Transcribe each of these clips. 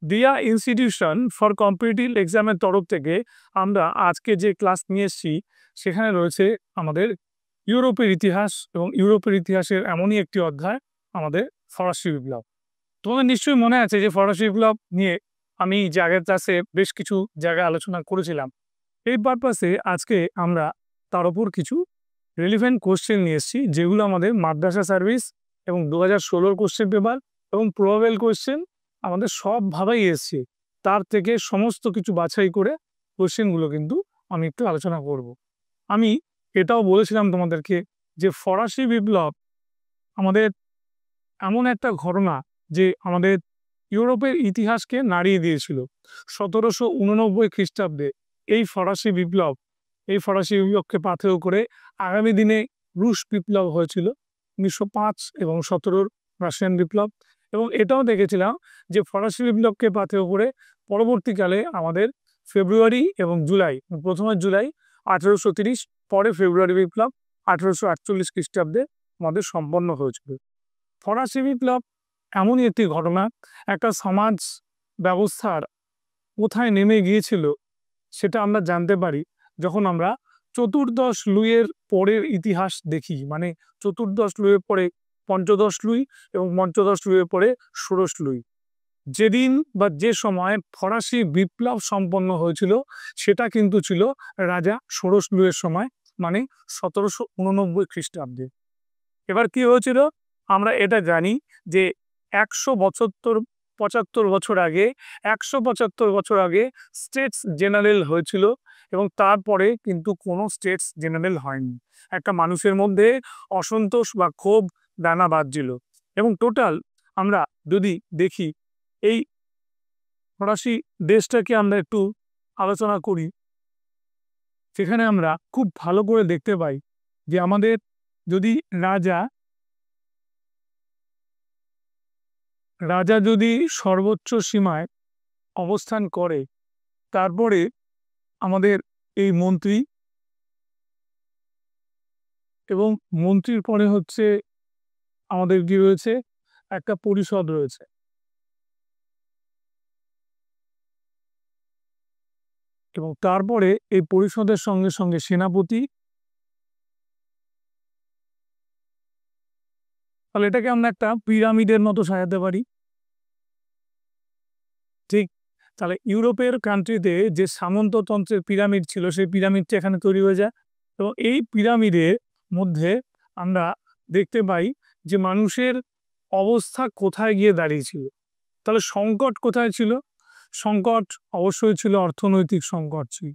দিয়া institution for competitive এক্সামের তরফ থেকে আমরা আজকে যে ক্লাস নিয়ে এসেছি সেখানে রয়েছে আমাদের ইউরোপের ইতিহাস এবং ইউরোপের ইতিহাসের এমনই একটি অধ্যায় আমাদের ফরাসি বিপ্লব। তোমাদের নিশ্চয়ই মনে আছে যে ফরাসি বিপ্লব নিয়ে আমি যে আগের ক্লাসে বেশ কিছু জায়গায় আলোচনা করেছিলাম। এই পারপাসে আজকে আমরা তার উপর কিছু রেলিভেন্ট কোশ্চেন নিয়ে এসেছি, যেগুলো আমাদের মাদ্রাসা সার্ভিস এবং 2016 কোশ্চেন পেপার এবং প্রবাবেল কোশ্চেন আমাদের সবভাবেই এসছে। তার থেকে সমস্ত কিছু বাছাই করে কোশ্চেনগুলো কিন্তু আমি একটু আলোচনা করব। আমি এটাও বলেছিলাম তোমাদেরকে যে ফরাসি বিপ্লব আমাদের এমন একটা ঘটনা যে আমাদের ইউরোপের ইতিহাসকে নাড়িয়ে দিয়েছিল। 1789 খ্রিস্টাব্দে এই ফরাসি বিপ্লবকে পাথেয় করে আগামী দিনে রুশ বিপ্লব হয়েছিল 1905 এবং 17 রাশিয়ান বিপ্লব। এবং এটাও দেখেছিলাম যে ফরাসি বিপ্লবকে পাথেয় করে পরবর্তীকালে আমাদের ফেব্রুয়ারি এবং জুলাই, প্রথমে জুলাই 1830, পরে ফেব্রুয়ারি বিপ্লব 1848 খ্রিস্টাব্দে আমাদের সম্পন্ন হয়েছিল। ফরাসি বিপ্লব এমনই একটি ঘটনা, একটা সমাজ ব্যবস্থার কোথায় নেমে গিয়েছিল সেটা আমরা জানতে পারি যখন আমরা চতুর্দশ লুইয়ের পরের ইতিহাস দেখি। মানে চতুর্দশ লুইয়ের পরে পঞ্চদশ লুই এবং পঞ্চদশ লুইয়ের পরে ষোড়শ লুই। যেদিন বা যে সময় ফরাসি বিপ্লব সম্পন্ন হয়েছিল সেটা কিন্তু ছিল রাজা ষোড়শ লুইয়ের সময়, মানে 1789 খ্রিস্টাব্দে। এবার কি হয়েছিল আমরা এটা জানি যে 175 বছর আগে 175 বছর আগে স্টেটস জেনারেল হয়েছিল এবং তারপরে কিন্তু কোনো স্টেটস জেনারেল হয়নি। একটা মানুষের মধ্যে অসন্তোষ বা ক্ষোভ দানা বাঁধছিল। এবং টোটাল আমরা যদি দেখি এই ফরাসি দেশটাকে আমরা একটু আলোচনা করি, সেখানে আমরা খুব ভালো করে দেখতে পাই যে আমাদের যদি রাজা যদি সর্বোচ্চ সীমায় অবস্থান করে, তারপরে আমাদের এই মন্ত্রী, এবং মন্ত্রীর পরে হচ্ছে আমাদের কি রয়েছে, একটা পরিষদ রয়েছে। এবং তারপরে এই পরিষদের সঙ্গে সঙ্গে সেনাপতি। তাহলে এটাকে আমরা একটা পিরামিডের মতো সাজাতে পারি, ঠিক? তাহলে ইউরোপের কান্ট্রিতে যে সামন্ততন্ত্রের পিরামিড ছিল সেই পিরামিডটা এখানে তৈরি হয়ে যায়। এবং এই পিরামিডের মধ্যে আমরা দেখতে পাই যে মানুষের অবস্থা কোথায় গিয়ে দাঁড়িয়েছিল। তাহলে সংকট কোথায় ছিল? সংকট অবশ্যই ছিল অর্থনৈতিক সংকট ছিল।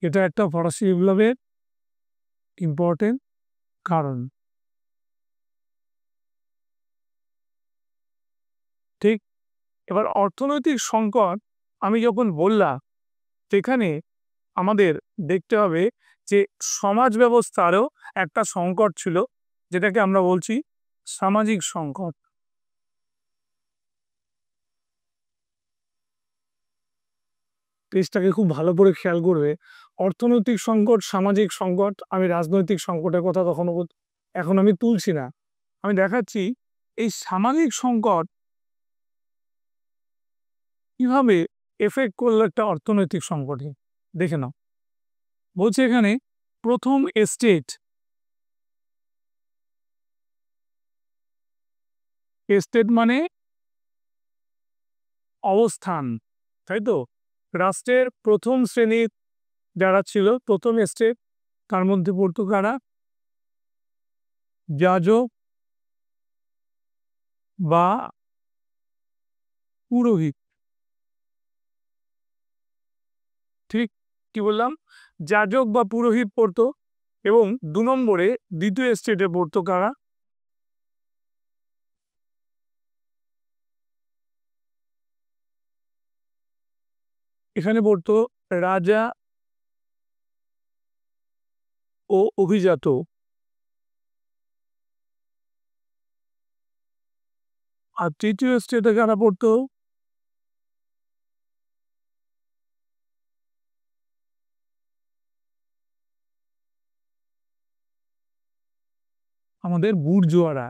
এটা একটা ফরাসি বিপ্লবের ইম্পর্টেন্ট কারণ, ঠিক? এবার অর্থনৈতিক সংকট আমি যখন বললাম, সেখানে আমাদের দেখতে হবে যে সমাজ ব্যবস্থারও একটা সংকট ছিল, যেটাকে আমরা বলছি সামাজিক সংকট। পেজটাকে খুব ভালো করে খেয়াল করবে। অর্থনৈতিক সংকট, সামাজিক সংকট, আমি রাজনৈতিক সংকটের কথা এখন আমি তুলছি না। আমি দেখাচ্ছি এই সামাজিক সংকট কিভাবে এফেক্ট করলো একটা অর্থনৈতিক সংকটে। দেখে নাও, বলছে এখানে প্রথম এস্টেট মানে অবস্থান, তাই তো? রাষ্ট্রের প্রথম শ্রেণীর যারা ছিল, প্রথম এস্টেট, তার মধ্যে পড়তো কারা? যাজক বা পুরোহিত। ঠিক কি বললাম? যাজক বা পুরোহিত পড়তো। এবং 2 নম্বরে দ্বিতীয় স্টেটে পড়তো কারা? এখানে পড়তো রাজা ও অভিজাত। আর তৃতীয় স্টেটে কারা পড়তো? আমাদের বুর্জোয়ারা।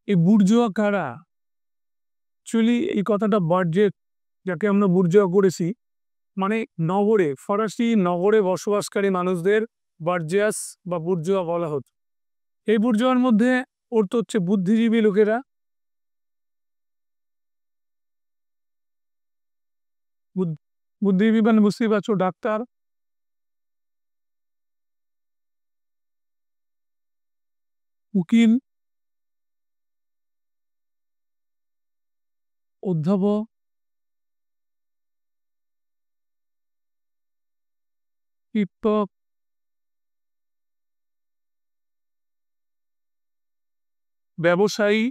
এই বুর্জোয়া কারা? অ্যাকচুয়ালি এই কথাটা বার্জে, যাকে আমরা বুর্জোয়া করেছি, মানে নগরে, ফরাসি নগরে বসবাসকারী মানুষদের বার্জিয়াস বা বুর্জোয়া বলা হতো। এই বুর্জোয়ার মধ্যে পড়তো হচ্ছে বুদ্ধিজীবী লোকেরা, বুদ্ধিজীবী মানে বুঝতেই পারছো, ডাক্তার, উকিল, অধ্যাপক, শিক্ষক, ব্যবসায়ী,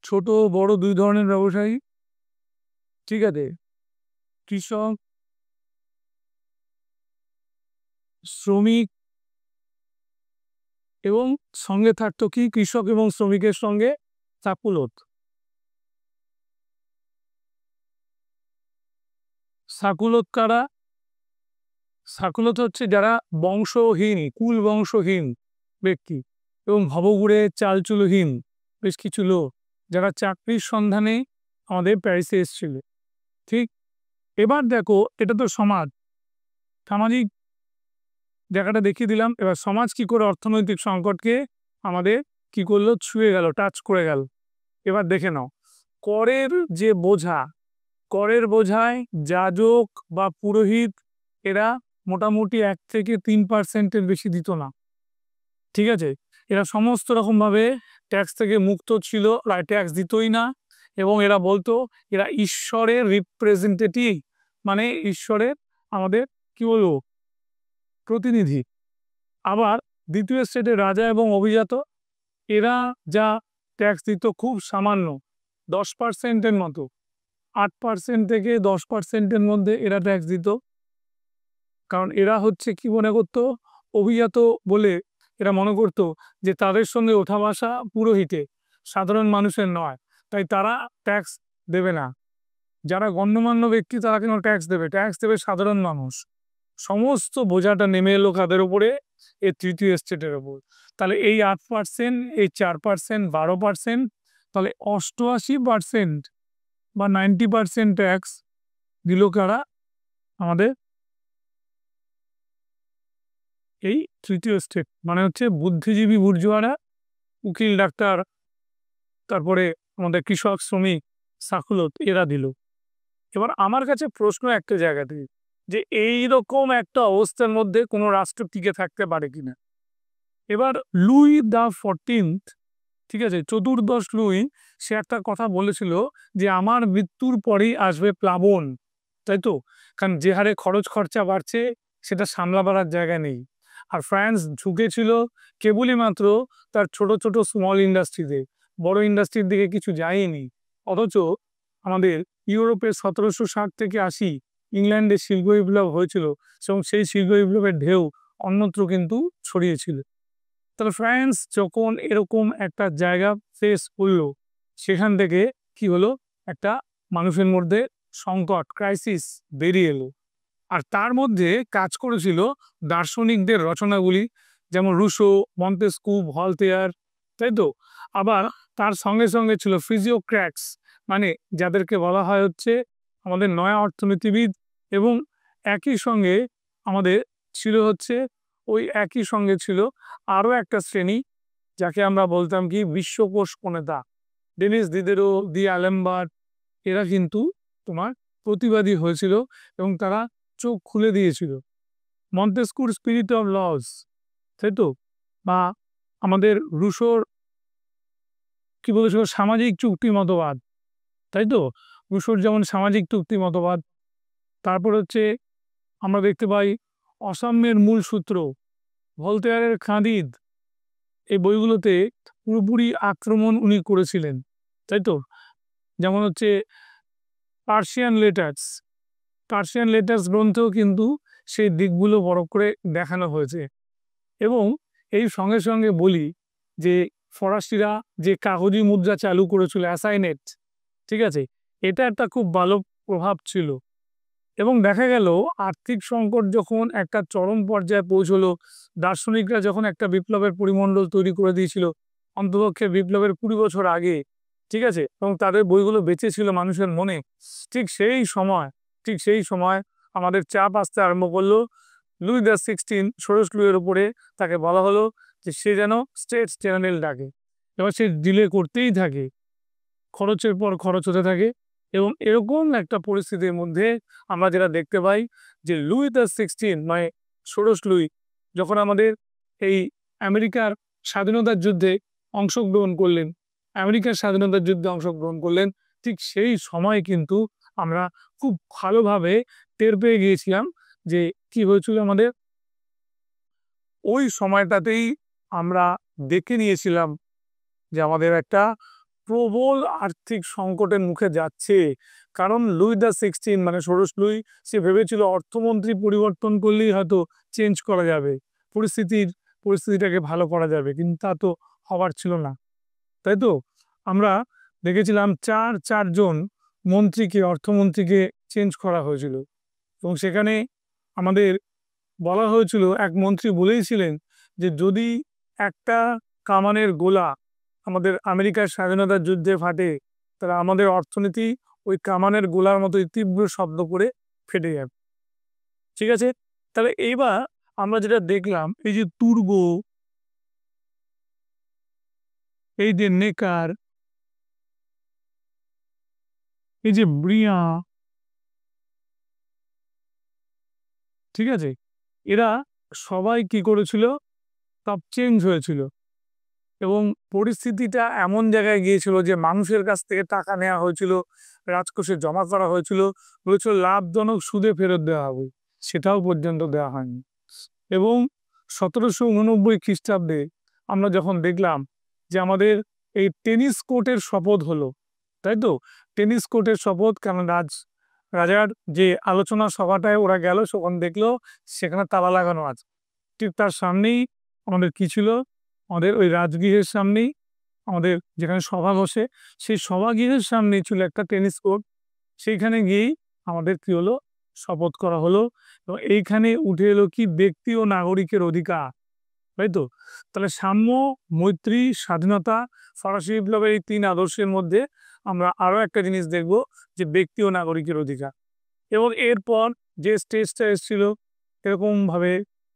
ছোট বড় দুই ধরনের ব্যবসায়ী, ঠিক আছে, কৃষক, শ্রমিক, এবং সঙ্গে থাকতো কি, কৃষক এবং শ্রমিকের সঙ্গে সাকুলত। সাকুলত কারা? সাকুলত হচ্ছে যারা বংশহীন, কুল বংশহীন ব্যক্তি এবং ভবঘুরে চালচুলহীন বেশ কিছু লোক, যারা চাকরির সন্ধানে আমাদের প্যারিসে এসেছিল। ঠিক, এবার দেখো, এটা তো সমাজ, সামাজিক জায়গাটা দেখিয়ে দিলাম। এবার সমাজ কি করে অর্থনৈতিক সংকটকে আমাদের কি করলো, ছুঁয়ে গেল, টাচ করে গেল। এবার দেখে নাও, করের যে বোঝা, করের বোঝায় যাজক বা পুরোহিত এরা মোটামুটি 1 থেকে 3% বেশি দিত না। ঠিক আছে, এরা সমস্ত রকমভাবে ট্যাক্স থেকে মুক্ত ছিল, ট্যাক্স দিতই না। এবং এরা বলতো এরা ঈশ্বরের রিপ্রেজেন্টেটিভ, মানে ঈশ্বরের আমাদের কি বলবো প্রতিনিধি। আবার দ্বিতীয় স্টেটে রাজা এবং অভিজাত, এরা যা ট্যাক্স দিত খুব সামান্য, 10%-এর মতো, 8% থেকে 10%-এর মধ্যে এরা ট্যাক্স দিত। কারণ এরা হচ্ছে কি মনে করতো, অভিজাত বলে এরা মনে করতো যে তাদের সঙ্গে ওঠা বসা পুরোহিতে, সাধারণ মানুষের নয়, তাই তারা ট্যাক্স দেবে না। যারা গণ্যমান্য ব্যক্তি তারা কেন ট্যাক্স দেবে? ট্যাক্স দেবে সাধারণ মানুষ। সমস্ত বোঝাটা নেমে এলো কাদের উপরে? এই তৃতীয় স্টেটের ওপর। তাহলে এই 8%, এই 4%, 12%, তাহলে 88% বা 90% ট্যাক্স দিল কারা? আমাদের এই তৃতীয় স্টেট, মানে হচ্ছে বুদ্ধিজীবী বুর্জোয়ারা, উকিল, ডাক্তার, তারপরে আমাদের কৃষক, শ্রমিক, সাকুলত, এরা দিল। এবার আমার কাছে প্রশ্ন একটা জায়গা থেকে, যে এই রকম একটা অবস্থার মধ্যে কোনো রাষ্ট্র টিকে থাকতে পারে কিনা। এবার লুই দা 14th, ঠিক আছে, চতুর্দশ লুই, সে একটা কথা বলেছিল যে আমার মৃত্যুর পরেই আসবে প্লাবন, তাই তো? কারণ যে হারে খরচ খরচা বাড়ছে সেটা সামলাবার জায়গা নেই। আর ফ্রান্স ঝুঁকেছিল কেবলই মাত্র তার ছোট ছোট স্মল ইন্ডাস্ট্রিতে, বড় ইন্ডাস্ট্রির দিকে কিছু যায়নি। অথচ আমাদের ইউরোপের 1760 থেকে 80 ইংল্যান্ডে শিল্প বিপ্লব হয়েছিল, এবং সেই শিল্প বিপ্লবের ঢেউ অন্যত্র কিন্তু ছড়িয়েছিল। তাহলে ফ্রান্স যখন এরকম একটা জায়গা ফেস করলো, সেখান থেকে কি হলো, একটা মানুষের মধ্যে সংকট, ক্রাইসিস বেরিয়ে এলো। আর তার মধ্যে কাজ করেছিল দার্শনিকদের রচনাগুলি, যেমন রুশো, মন্তেস্কু, ভলতেয়ার, তাই তো? আবার তার সঙ্গে সঙ্গে ছিল ফিজিওক্র্যাটস, মানে যাদেরকে বলা হয় হচ্ছে আমাদের নয়া অর্থনীতিবিদ। এবং একই সঙ্গে আমাদের ছিল হচ্ছে, ওই একই সঙ্গে ছিল আরও একটা শ্রেণী, যাকে আমরা বলতাম কি বিশ্বকোষ প্রণেতা, ডেনিস দিদেরো, দি অ্যালেমবার্ট। এরা কিন্তু তোমার প্রতিবাদী হয়েছিল এবং তারা চোখ খুলে দিয়েছিল। মন্তেস্কুর স্পিরিট অফ লস, তাই তো? বা আমাদের রুশোর কি বলেছিল, সামাজিক চুক্তি মতবাদ, তাই তো? রুশোর যেমন সামাজিক চুক্তি মতবাদ। তারপর হচ্ছে আমরা দেখতে পাই অসাম্যের মূল সূত্র, ভলতেয়ারের খাদিদ, এই বইগুলোতে পুরোপুরি আক্রমণ উনি করেছিলেন, তাই তো? যেমন হচ্ছে পার্সিয়ান লেটার্স, পার্সিয়ান লেটার্স গ্রন্থেও কিন্তু সেই দিকগুলো বড় করে দেখানো হয়েছে। এবং এই সঙ্গে সঙ্গে বলি যে ফরাসিরা যে কাগজি মুদ্রা চালু করেছিল, অ্যাসাইনেট, ঠিক আছে, এটা একটা খুব ভালো প্রভাব ছিল। এবং দেখা গেল আর্থিক সংকট যখন একটা চরম পর্যায়ে পৌঁছলো, দার্শনিকরা যখন একটা বিপ্লবের পরিমণ্ডল তৈরি করে দিয়েছিল, অন্তপক্ষে বিপ্লবের 20 বছর আগে, ঠিক আছে, এবং তাদের বইগুলো বেঁচে ছিল মানুষের মনে। ঠিক সেই সময় ঠিক সেই সময় আমাদের চাপ আসতে আরম্ভ করলো লুই 16 ষোড়শ লুইয়ের উপরে। তাকে বলা হলো যে সে যেন স্টেটস জেনারেল ডাকে। এবার সে ডিলে করতেই থাকে, খরচের পর খরচ হতে থাকে। এবং এরকম একটা পরিস্থিতির মধ্যে আমরা যেটা দেখতে পাই যে লুই 16 মানে ষোড়শ লুই যখন আমাদের এই আমেরিকার স্বাধীনতার যুদ্ধে অংশগ্রহণ করলেন, ঠিক সেই সময় কিন্তু আমরা খুব ভালোভাবে টের পেয়ে গিয়েছিলাম যে কি হয়েছিল আমাদের। ওই সময়টাতেই আমরা দেখে নিয়েছিলাম যে আমাদের একটা প্রবল আর্থিক সংকটের মুখে যাচ্ছে। কারণ লুই 16 মানে ষোড়শ লুই সে ভেবেছিল অর্থমন্ত্রী পরিবর্তন করলেই হয়তো চেঞ্জ করা যাবে, পরিস্থিতিটাকে ভালো করা যাবে, কিন্তু তা তো হবার ছিল না, তাই তো? আমরা দেখেছিলাম চারজন অর্থমন্ত্রীকে চেঞ্জ করা হয়েছিল। এবং সেখানে আমাদের বলা হয়েছিল, এক মন্ত্রী বলেইছিলেন যে যদি একটা কামানের গোলা আমাদের আমেরিকার স্বাধীনতার যুদ্ধে ফাটে, তাহলে আমাদের অর্থনীতি ওই কামানের গোলার মতোই তীব্র শব্দ করে ফেটে যাবে। ঠিক আছে, তাহলে এইবার আমরা যেটা দেখলাম, এই যে তুর্গ, এই যে নেকার, এই যে ব্রিয়া, ঠিক আছে, এরা সবাই কি করেছিল, সব চেঞ্জ হয়েছিল। এবং পরিস্থিতিটা এমন জায়গায় গিয়েছিল যে মানুষের কাছ থেকে টাকা নেওয়া হয়েছিল, রাজকোষে জমা করা হয়েছিল, বলেছিল লাভজনক সুদে ফেরত দেওয়া হবে, সেটাও পর্যন্ত দেওয়া হয়নি। এবং 1789 খ্রিস্টাব্দে আমরা যখন দেখলাম যে আমাদের এই টেনিস কোর্টের শপথ হলো, তাই তো? টেনিস কোর্টের শপথ, কারণ রাজার যে আলোচনা সভাটায় ওরা গেল, তখন দেখলো সেখানে তালা লাগানো আছে। ঠিক তার সামনেই আমাদের কি ছিল, আমাদের ওই রাজগৃহের সামনেই আমাদের যেখানে সভা বসে, সেই সভাগৃহের সামনেই ছিল একটা টেনিস কোর্ট। সেইখানে গিয়েই আমাদের কি হলো, শপথ করা হলো। এবং এইখানে উঠে এলো কি ব্যক্তি ও নাগরিকের অধিকার, তাই তো? তাহলে সাম্য, মৈত্রী, স্বাধীনতা, ফরাসি বিপ্লবের এই 3 আদর্শের মধ্যে আমরা আরো একটা জিনিস দেখব, যে ব্যক্তি ও নাগরিকের অধিকার। এবং এরপর যে স্টেজটা এসেছিল, এরকম ভাবে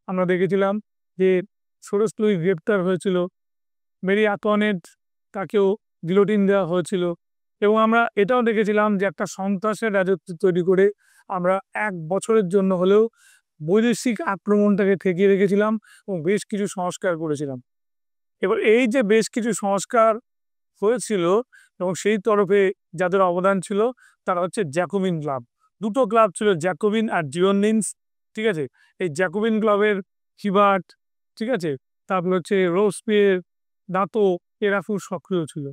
আমরা দেখেছিলাম যে ষোড়শ লুই গ্রেপ্তার হয়েছিল, মেরি আন্তোয়ানেট তাকেও গিলোটিন দেওয়া হয়েছিল। এবং আমরা এটাও দেখেছিলাম যে একটা সন্ত্রাসের রাজত্ব তৈরি করে আমরা 1 বছরের জন্য হলেও বৈদেশিক আক্রমণটাকে ঠেকিয়ে রেখেছিলাম এবং বেশ কিছু সংস্কার করেছিলাম। এবার এই যে বেশ কিছু সংস্কার হয়েছিল এবং সেই তরফে যাদের অবদান ছিল, তারা হচ্ছে জ্যাকোবিন ক্লাব। 2টো ক্লাব ছিল, জ্যাকোবিন আর জিওনিনস। ঠিক আছে, এই জ্যাকোবিন ক্লাবের হিবার্ট, ঠিক আছে, তারপর হচ্ছে রোসপিয়ের, দাঁতো, এরা খুব সক্রিয় ছিল।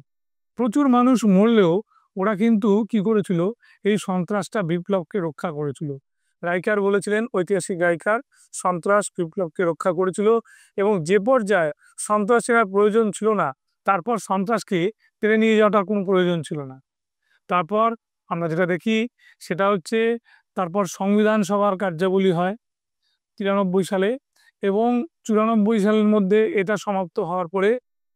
প্রচুর মানুষ মরলেও ওরা কিন্তু কি করেছিল, এই সন্ত্রাসটা বিপ্লবকে রক্ষা করেছিল। রাইকার বলেছিলেন, ঐতিহাসিক রাইকার, সন্ত্রাস বিপ্লবকে রক্ষা করেছিল। এবং যে পর্যায়ে সন্ত্রাসের আর প্রয়োজন ছিল না, তারপর সন্ত্রাসকে টেনে নিয়ে যাওয়াটার কোনো প্রয়োজন ছিল না। তারপর আমরা যেটা দেখি সেটা হচ্ছে, তারপর সংবিধান সভার কার্যাবলী হয় 93 সালে। এবং 94 সালের মধ্যে এটা সমাপ্ত হওয়ার পরে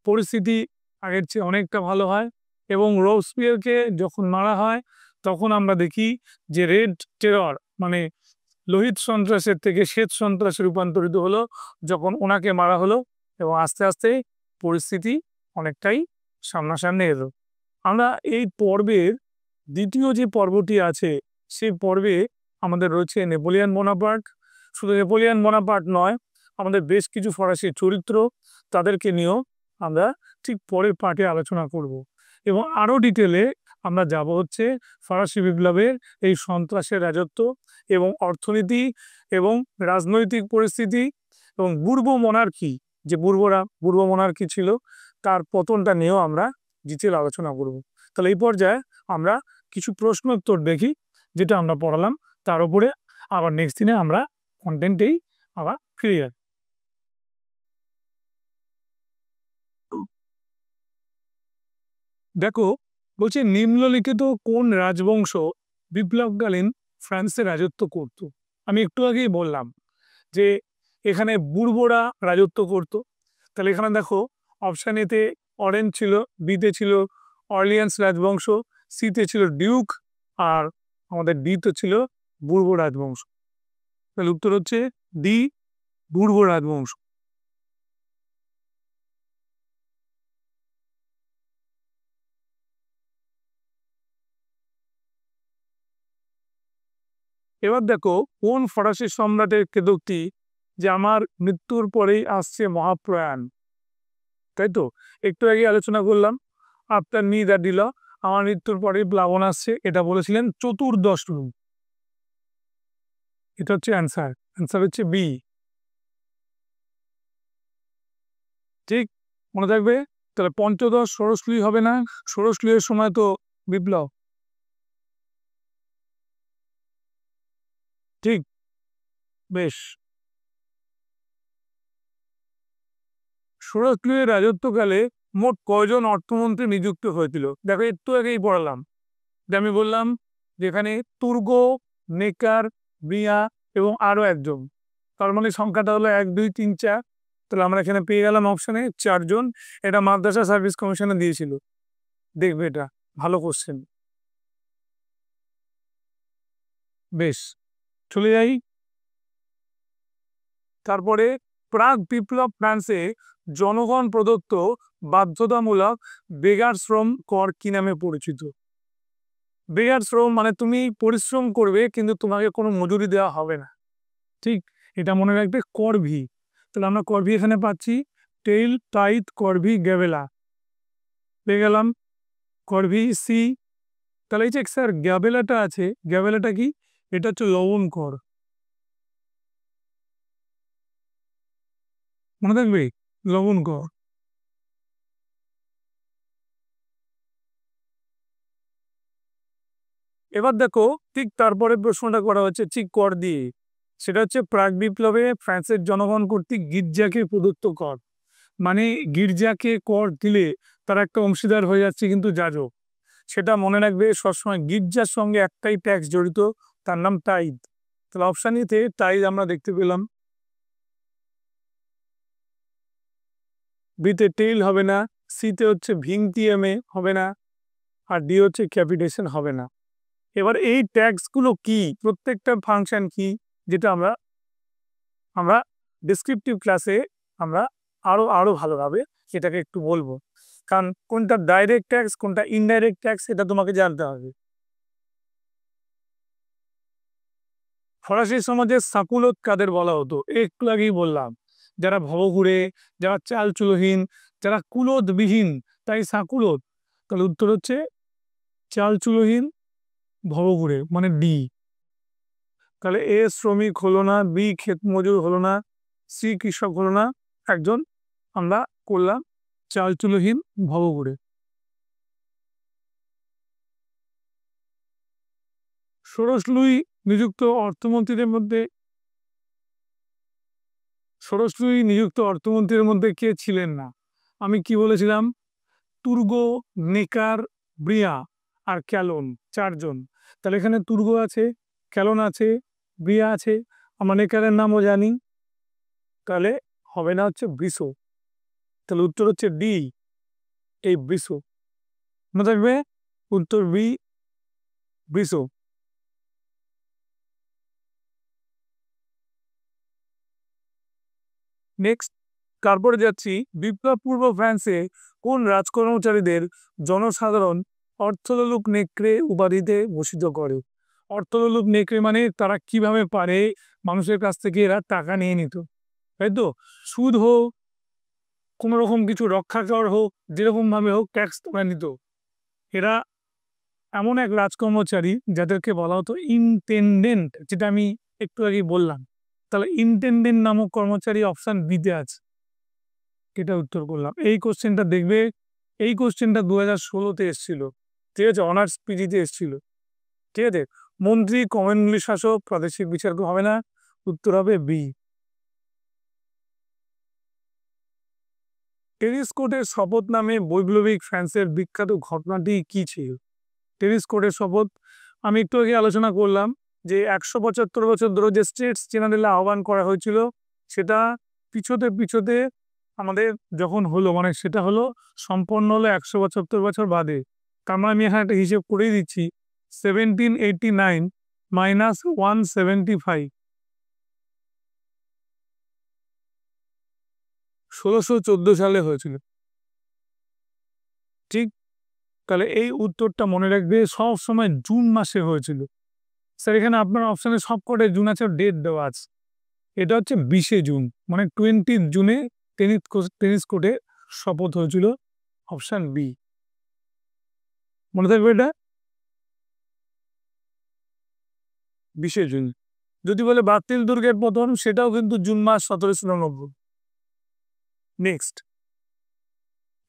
পরিস্থিতি আগের চেয়ে অনেকটা ভালো হয়। এবং রোসপিয়ারকে যখন মারা হয়, তখন আমরা দেখি যে রেড টেরর মানে লোহিত সন্ত্রাসের থেকে শ্বেত সন্ত্রাসে রূপান্তরিত হলো যখন ওনাকে মারা হলো। এবং আস্তে আস্তে পরিস্থিতি অনেকটাই সামনাসামনি এলো। আমরা এই পর্বের দ্বিতীয় যে পর্বটি আছে, সেই পর্বে আমাদের রয়েছে নেপোলিয়ন বোনাপার্ট। শুধু নেপোলিয়ন বোনাপার্ট নয়, আমাদের বেশ কিছু ফরাসি চরিত্র, তাদেরকে নিয়েও আমরা ঠিক পরের পার্টে আলোচনা করব। এবং আরও ডিটেলে আমরা যাব হচ্ছে ফরাসি বিপ্লবের এই সন্ত্রাসের রাজত্ব এবং অর্থনীতি এবং রাজনৈতিক পরিস্থিতি এবং যে পূর্ব মনার্কি ছিল, তার পতনটা নিয়েও আমরা ডিটেল আলোচনা করব। তাহলে এই পর্যায়ে আমরা কিছু প্রশ্ন উত্তর দেখি, যেটা আমরা পড়ালাম, তার উপরে আবার নেক্সট দিনে আমরা কন্টেন্টেই আবার ফিরে যাই। দেখো, বলছে নিম্নলিখিত কোন রাজবংশ বিপ্লবকালীন ফ্রান্সে রাজত্ব করত? আমি একটু আগেই বললাম যে এখানে বুর্বোরা রাজত্ব করত। তাহলে এখানে দেখো, অপশান এতে অরেঞ্জ ছিল, বিতে ছিল অর্লিয়ান্স রাজবংশ, সিতে ছিল ডিউক, আর আমাদের ডিতে ছিল বুর্ব রাজবংশ। তাহলে উত্তর হচ্ছে ডি, বুর্ব রাজবংশ। এবার দেখো কোন ফরাসি সম্রাটের কেতকী যে আমার মৃত্যুর পরেই আসছে মহাপ্রয়াণ, তাই তো একটু আগে আলোচনা করলাম আফটার মি দ্য ডিল, আমার মৃত্যুর পরেই প্লাবন আসছে, এটা বলেছিলেন চতুর্দশ রূপ। এটা হচ্ছে অ্যান্সার, অ্যান্সার হচ্ছে বি। ঠিক, মনে থাকবে। তাহলে পঞ্চদশ ষোড়শলুই হবে না, ষোড়শলুইয়ের সময় তো বিপ্লব। ঠিক, বেশ। ষোড়শলুইয়ের রাজত্বকালে মোট কয়জন অর্থমন্ত্রী নিযুক্ত হয়েছিল? দেখো একটু আগেই পড়ালাম যে আমি বললাম যেখানে তুর্গ, নেকার, ব্রিয়া এবং আরো একজন, তার মানে সংখ্যাটা হলো 1 2 3 4। তাহলে আমরা এখানে পেয়ে গেলাম অপশনে 4জন। এটা মাদ্রাসা সার্ভিস কমিশনে দিয়েছিল, দেখবে এটা ভালো কোশ্চেন। বেশ, চলে যাই। তারপরে প্রাগ বিপ্লব ফ্রান্সে জনগণ প্রদত্ত বাধ্যতামূলক বেগার শ্রম কর কি নামে পরিচিত? বেগার শ্রম মানে তুমি পরিশ্রম করবে কিন্তু তোমাকে কোনো মজুরি দেওয়া হবে না। ঠিক, এটা মনে রাখবে, করভি। তাহলে আমরা করভি এখানে পাচ্ছি, টেইল, টাইথ, করভি, গ্যাবেলা পেয়ে গেলাম, করভি সি। তাহলে এই যে স্যার গ্যাবেলাটা আছে, গ্যাবেলাটা কি? এটা হচ্ছে লবণ কর, মনে থাকবে, লবণ কর। এবার দেখো ঠিক তারপরে প্রশ্নটা করা হচ্ছে ঠিক কর দিয়ে, সেটা হচ্ছে প্রাক বিপ্লবে ফ্রান্সের জনগণ কর্তৃক গির্জাকে প্রদত্ত কর। মানে গির্জাকে কর দিলে তারা একটা অংশীদার হয়ে যাচ্ছে কিন্তু যাজক। সেটা মনে রাখবে সবসময়, গির্জার সঙ্গে একটাই ট্যাক্স জড়িত, তার নাম টাইদ। তাহলে অপশান ইতে টাইদ আমরা দেখতে পেলাম। বিতে টেইল হবে না, সিতে হচ্ছে ভিংটিএমএ হবে না, আর ডি হচ্ছে ক্যাপিটেশন হবে না। এবার এই ট্যাক্সগুলো কি, প্রত্যেকটা ফাংশন কি, যেটা আমরা আমরা ডেসক্রিপটিভ ক্লাসে আমরা আরো আরো ভালোভাবে সেটাকে একটু বলবো, কারণ কোনটা ডাইরেক্ট ট্যাক্স কোনটা ইনডাইরেক্ট ট্যাক্স এটা তোমাকে জানতে হবে। ফরাসি সমাজের সাকুলত কাদের বলা হতো? একটু আগেই বললাম, যারা ভবঘুরে, যারা চাল চুলোহীন, যারা কুলোদবিহীন, তাই সাকুলত। তাহলে উত্তর হচ্ছে চাল চুলোহীন, ভবঘুরে, মানে ডি। তাহলে এ শ্রমিক হলো না, বি ক্ষেত মজুর হলো না, সি কৃষক হলো না, একজন আমরা করলাম চাল চুলোহীন, ভবঘুরে। ষোড়শলুই নিযুক্ত অর্থমন্ত্রীদের মধ্যে, ষোড়শলুই নিযুক্ত অর্থমন্ত্রীর মধ্যে কে ছিলেন না? আমি কি বলেছিলাম? তুর্গ, নেকার, ব্রিয়া আর ক্যালন, 4জন। তাহলে এখানে তুর্গ আছে, ক্যালন আছে, ব্রিয়া আছে, আমরা নেকারের নামও জানি। তাহলে হবে না হচ্ছে বৃষ। তাহলে উত্তর হচ্ছে ডি, এই বৃষ। মনে থাকবে, উত্তর বি, বৃষ। নেক্সট, তারপরে যাচ্ছি বিপ্লব পূর্ব ফ্রান্সে কোন রাজকর্মচারীদের জনসাধারণ অর্থলোলুপ নেকড়ে উপাধিতে ভূষিত করে? অর্থলোলুপ নেকড়ে মানে তারা কিভাবে পারে মানুষের কাছ থেকে এরা টাকা নিয়ে নিত, তাই তো? সুদ হোক, কোনো রকম কিছু রক্ষা কর হোক, যেরকম ভাবে হোক ট্যাক্স তোলা নিত। এরা এমন এক রাজকর্মচারী যাদেরকে বলা হতো ইনটেন্ডেন্ট, যেটা আমি একটু আগে বললাম। তাহলে ইনটেন্ডেন্ট নামক কর্মচারী অপশন বিতে আছে, এটা উত্তর করলাম। এই কোশ্চেনটা দেখবে, এই কোশ্চেনটা 2016-তে এসেছিল, ঠিক আছে, অনার্স পিজিতে এসেছিল, ঠিক আছে। মন্ত্রী, কমিউনিটি শাসক, প্রাদেশিক বিচারক হবে না, উত্তর হবে বি। টেনিস কোর্টের শপথ নামে বৈপ্লবিক ফ্রান্সের বিখ্যাত ঘটনাটি কি ছিল? টেনিস কোর্টের শপথ আমি একটু আগে আলোচনা করলাম যে 175 বছর ধরে যে স্টেটস জেনারেল আহ্বান করা হয়েছিল, সেটা পিছোতে পিছোতে আমাদের যখন হলো, মানে সেটা হলো সম্পন্ন হলো 175 বছর বাদে। তার মানে আমি এখানে একটা হিসেব করেই দিচ্ছি, 1789 মাইনাস 175, 1614 সালে হয়েছিল। ঠিক, তাহলে এই উত্তরটা মনে রাখবে, সব সময় জুন মাসে হয়েছিল। স্যার এখানে আপনার অপশানে সব কটাই জুন আছে, ডেট দেওয়া আছে। এটা হচ্ছে 20শে জুন, মানে 20 জুনে টেনিস কোর্টে শপথ হয়েছিল। অপশান বি, মনে থাকবে এটা, 20শে জুন। যদি বলে বাতিল দুর্গের পতন, সেটাও কিন্তু জুন মাস 1799। নেক্সট,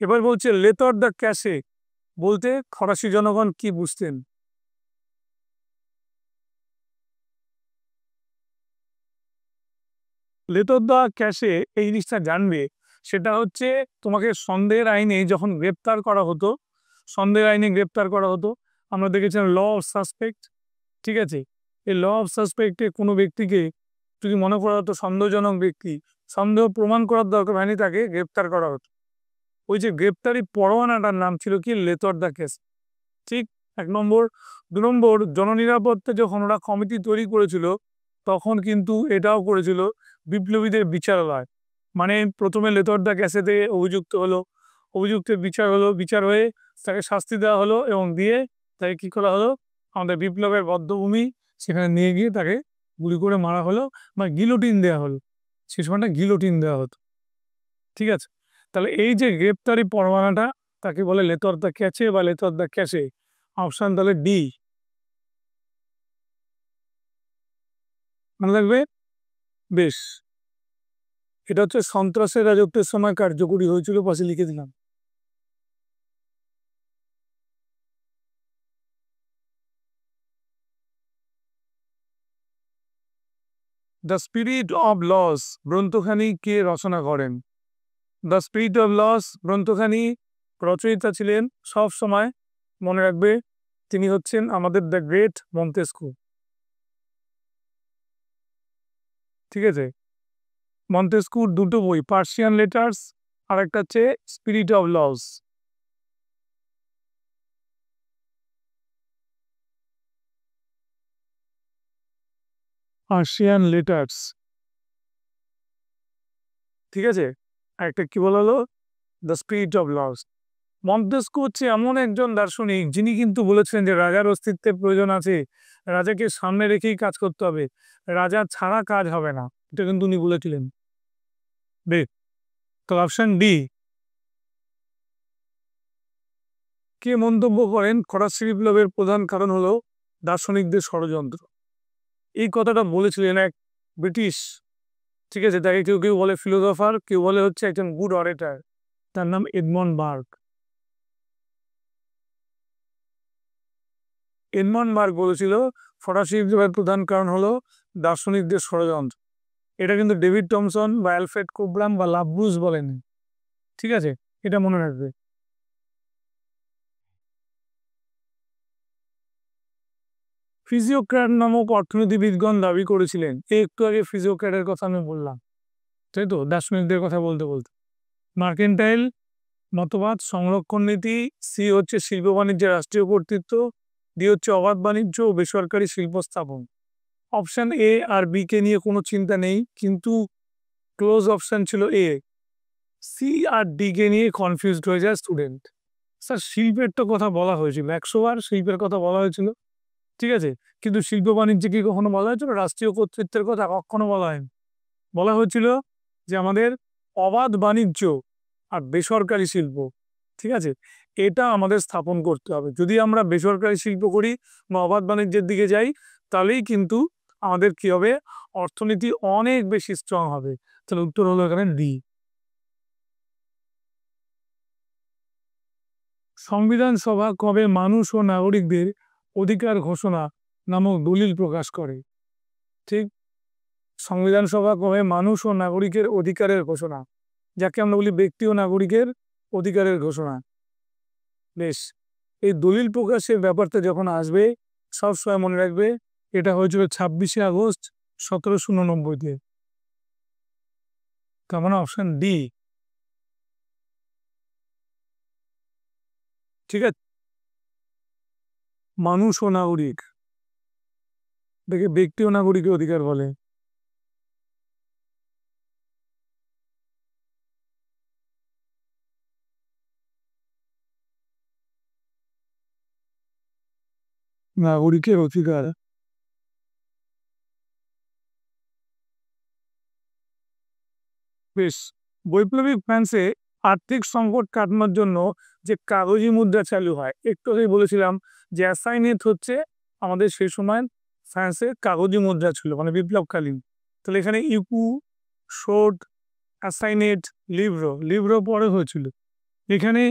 এবার বলছে লেতর দ্য ক্যাশে বলতে ফরাসি জনগণ কি বুঝতেন? লেতর দ্য ক্যাশে এই জিনিসটা জানবে, সেটা হচ্ছে তোমাকে সন্দেহের আইনে যখন গ্রেপ্তার করা হতো, সন্দেহের আইনে গ্রেপ্তার করা হতো, আমরা দেখেছিলাম ল অফ সাসপেক্ট। ঠিক আছে, এই ল অফ সাসপেক্টে কোনো ব্যক্তিকে যদি মনে করা হতো সন্দেহজনক ব্যক্তি, সন্দেহ প্রমাণ করার দরকার হয়নি, তাকে গ্রেপ্তার করা হতো। ওই যে গ্রেপ্তারি পরোয়ানাটার নাম ছিল কি, লেতর দ্য কেস। ঠিক, 1 নম্বর। 2 নম্বর, জননিরাপত্তা যখন ওরা কমিটি তৈরি করেছিল, তখন কিন্তু এটাও করেছিল বিপ্লবীদের বিচারালয়। মানে প্রথমে লেতর দ্য ক্যাসেতে অভিযুক্ত হলো, অভিযুক্তের বিচার হলো, বিচার হয়ে তাকে শাস্তি দেওয়া হলো, এবং দিয়ে তাকে কি করা হলো, আমাদের বিপ্লবের বদ্ধভূমি, সেখানে নিয়ে গিয়ে তাকে গুলি করে মারা হলো, বা গিলোটিন দেওয়া হলো। সে সময়টা গিলোটিন দেওয়া হতো। ঠিক আছে, তাহলে এই যে গ্রেপ্তারি পরোয়ানাটা, তাকে বলে লেতর দ্য ক্যাচে বা লেতর দ্য ক্যাশে। অপশান তাহলে ডি, মনে রাখবে। বেশ, এটা হচ্ছে সন্ত্রাসের রাজত্বের সময় কার্যকরী হয়েছিল, পাশে লিখে দিলাম। দ্য স্পিরিট অব লস গ্রন্থখানি কে রচনা করেন? দ্য স্পিরিট অব লস গ্রন্থখানি রচয়িতা ছিলেন, সব সময় মনে রাখবে, তিনি হচ্ছেন আমাদের দ্য গ্রেট মন্তেস্কু। ঠিক আছে, মন্তেস্কুর দুটো বই, পার্সিয়ান লেটার্স আর একটা হচ্ছে spirit of laws. Persian letters, ঠিক আছে, আর একটা কি বলা হলো, the spirit of laws. Montesquieu হচ্ছে এমন একজন দার্শনিক, যিনি কিন্তু বলেছেন যে রাজার অস্তিত্বের প্রয়োজন আছে, রাজাকে সামনে রেখেই কাজ করতে হবে, রাজা ছাড়া কাজ হবে না, এটা কিন্তু উনি বলেছিলেন। বেশ, তো অপশন ডি। কে মন্তব্য করেন ফরাসি বিপ্লবের প্রধান কারণ হলো দার্শনিকদের ষড়যন্ত্র? এই কথাটা বলেছিলেন এক ব্রিটিশ, ঠিক আছে, তাকে কেউ কেউ বলে ফিলোসফার, কেউ বলে হচ্ছে একজন গুড অরেটার, তার নাম এডমন্ড বার্গ। এডমন্ড বার্গ বলেছিল ফরাসি বিপ্লবের প্রধান কারণ হলো দার্শনিকদের ষড়যন্ত্র। এটা কিন্তু ডেভিড টমসন বা অ্যালফ্রেড কোবলাম বা লাভব্রুস বলেন। ঠিক আছে, এটা মনে রাখবে। ফিজিওক্র্যাট নামক অর্থনীতিবিদগণ দাবি করেছিলেন, একটু আগে ফিজিওক্র্যাটের কথা আমি বললাম, তাই তো, দার্শনিকদের কথা বলতে বলতে। মার্কেন্টাইল মতবাদ, সংরক্ষণ নীতি, সি হচ্ছে শিল্প বাণিজ্যের রাষ্ট্রীয় কর্তৃত্ব, ডি হচ্ছে অবাধ বাণিজ্য ও বেসরকারি শিল্প স্থাপন। অপশন এ আর বি কে নিয়ে কোনো চিন্তা নেই, কিন্তু ক্লোজ অপশন ছিল এ। সি আর ডি কে নিয়ে কনফিউজড হয়ে যায় স্টুডেন্ট। স্যার শিল্পের তো কথা বলা হয়েছিল, 100 বার শিল্পের কথা বলা হয়েছিল, ঠিক আছে, কিন্তু শিল্প বাণিজ্যে কি কখনো বলা হয়েছিল রাষ্ট্রীয় কর্তৃত্বের কথা? কখনো বলা হয়নি। বলা হয়েছিল যে আমাদের অবাধ বাণিজ্য আর বেসরকারি শিল্প, ঠিক আছে, এটা আমাদের স্থাপন করতে হবে। যদি আমরা বেসরকারি শিল্প করি বা অবাধ বাণিজ্যের দিকে যাই, তাহলেই কিন্তু আমাদের কি হবে, অর্থনীতি অনেক বেশি স্ট্রং হবে। তাহলে উত্তর হলো এখানে ডি। সংবিধান সভা কবে মানুষ ও নাগরিকদের অধিকার ঘোষণা নামক দলিল প্রকাশ করে? ঠিক, সংবিধান সভা কবে মানুষ ও নাগরিকের অধিকারের ঘোষণা, যাকে আমরা বলি ব্যক্তি ও নাগরিকের অধিকারের ঘোষণা। বেশ, এই দলিল প্রকাশের ব্যাপারটা যখন আসবে, সবসময় মনে রাখবে, এটা হয়েছিল 26শে আগস্ট 1789-তে। তার মানে অপশন ডি। ঠিক আছে, মানুষ ও নাগরিক, দেখে ব্যক্তি ও নাগরিকের অধিকার বলে। নাগরিকের অধিকার। বেশ, বৈপ্লবিক ফ্রান্সে আর্থিক সংকট কাটানোর জন্য যে কাগজি মুদ্রা চালু হয়, একটু আগেই বলেছিলাম যে অ্যাসাইনেট হচ্ছে আমাদের সেই সময় ফ্রান্সে কাগজি মুদ্রা ছিল, মানে বিপ্লবকালীন। তাহলে এখানে ইকু, শোট, অ্যাসাইনেট, লিব্রো, লিব্রো পরে হয়েছিল। এখানে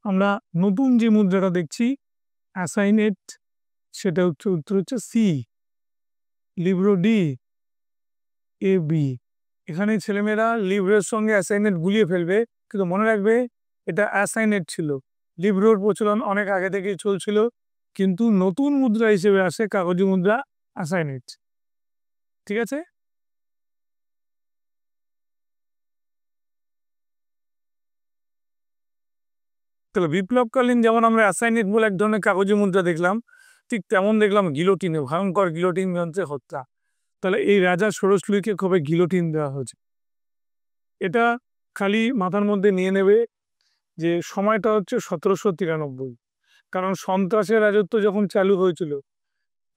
আমরা নতুন যে মুদ্রাটা দেখছি অ্যাসাইনেট, সেটা হচ্ছে উত্তর হচ্ছে সি। লিব্রো D, A B. এখানে ছেলেমেয়েরা লিব্রোর সঙ্গে অ্যাসাইনেট গুলিয়ে ফেলবে, কিন্তু মনে রাখবে এটা অ্যাসাইনেট ছিল। লিব্রোর প্রচলন অনেক আগে থেকেই চলছিল, কিন্তু নতুন মুদ্রা হিসেবে আসে কাগজি মুদ্রা অ্যাসাইনেট। ঠিক আছে। তাহলে বিপ্লবকালীন যেমন আমরা অ্যাসাইনেট বলে এক ধরনের কাগজি মুদ্রা দেখলাম, ঠিক তেমন দেখলাম গিলোটিনে, ভয়ঙ্কর গিলোটিন যন্ত্রে হত্যা। তাহলে এই রাজা ষোড়শ লুইকে কবে গিলোটিন দেওয়া হয়েছে, এটা খালি মাথার মধ্যে নিয়ে নেবে যে সময়টা হচ্ছে 1793। কারণ সন্ত্রাসের রাজত্ব যখন চালু হয়েছিল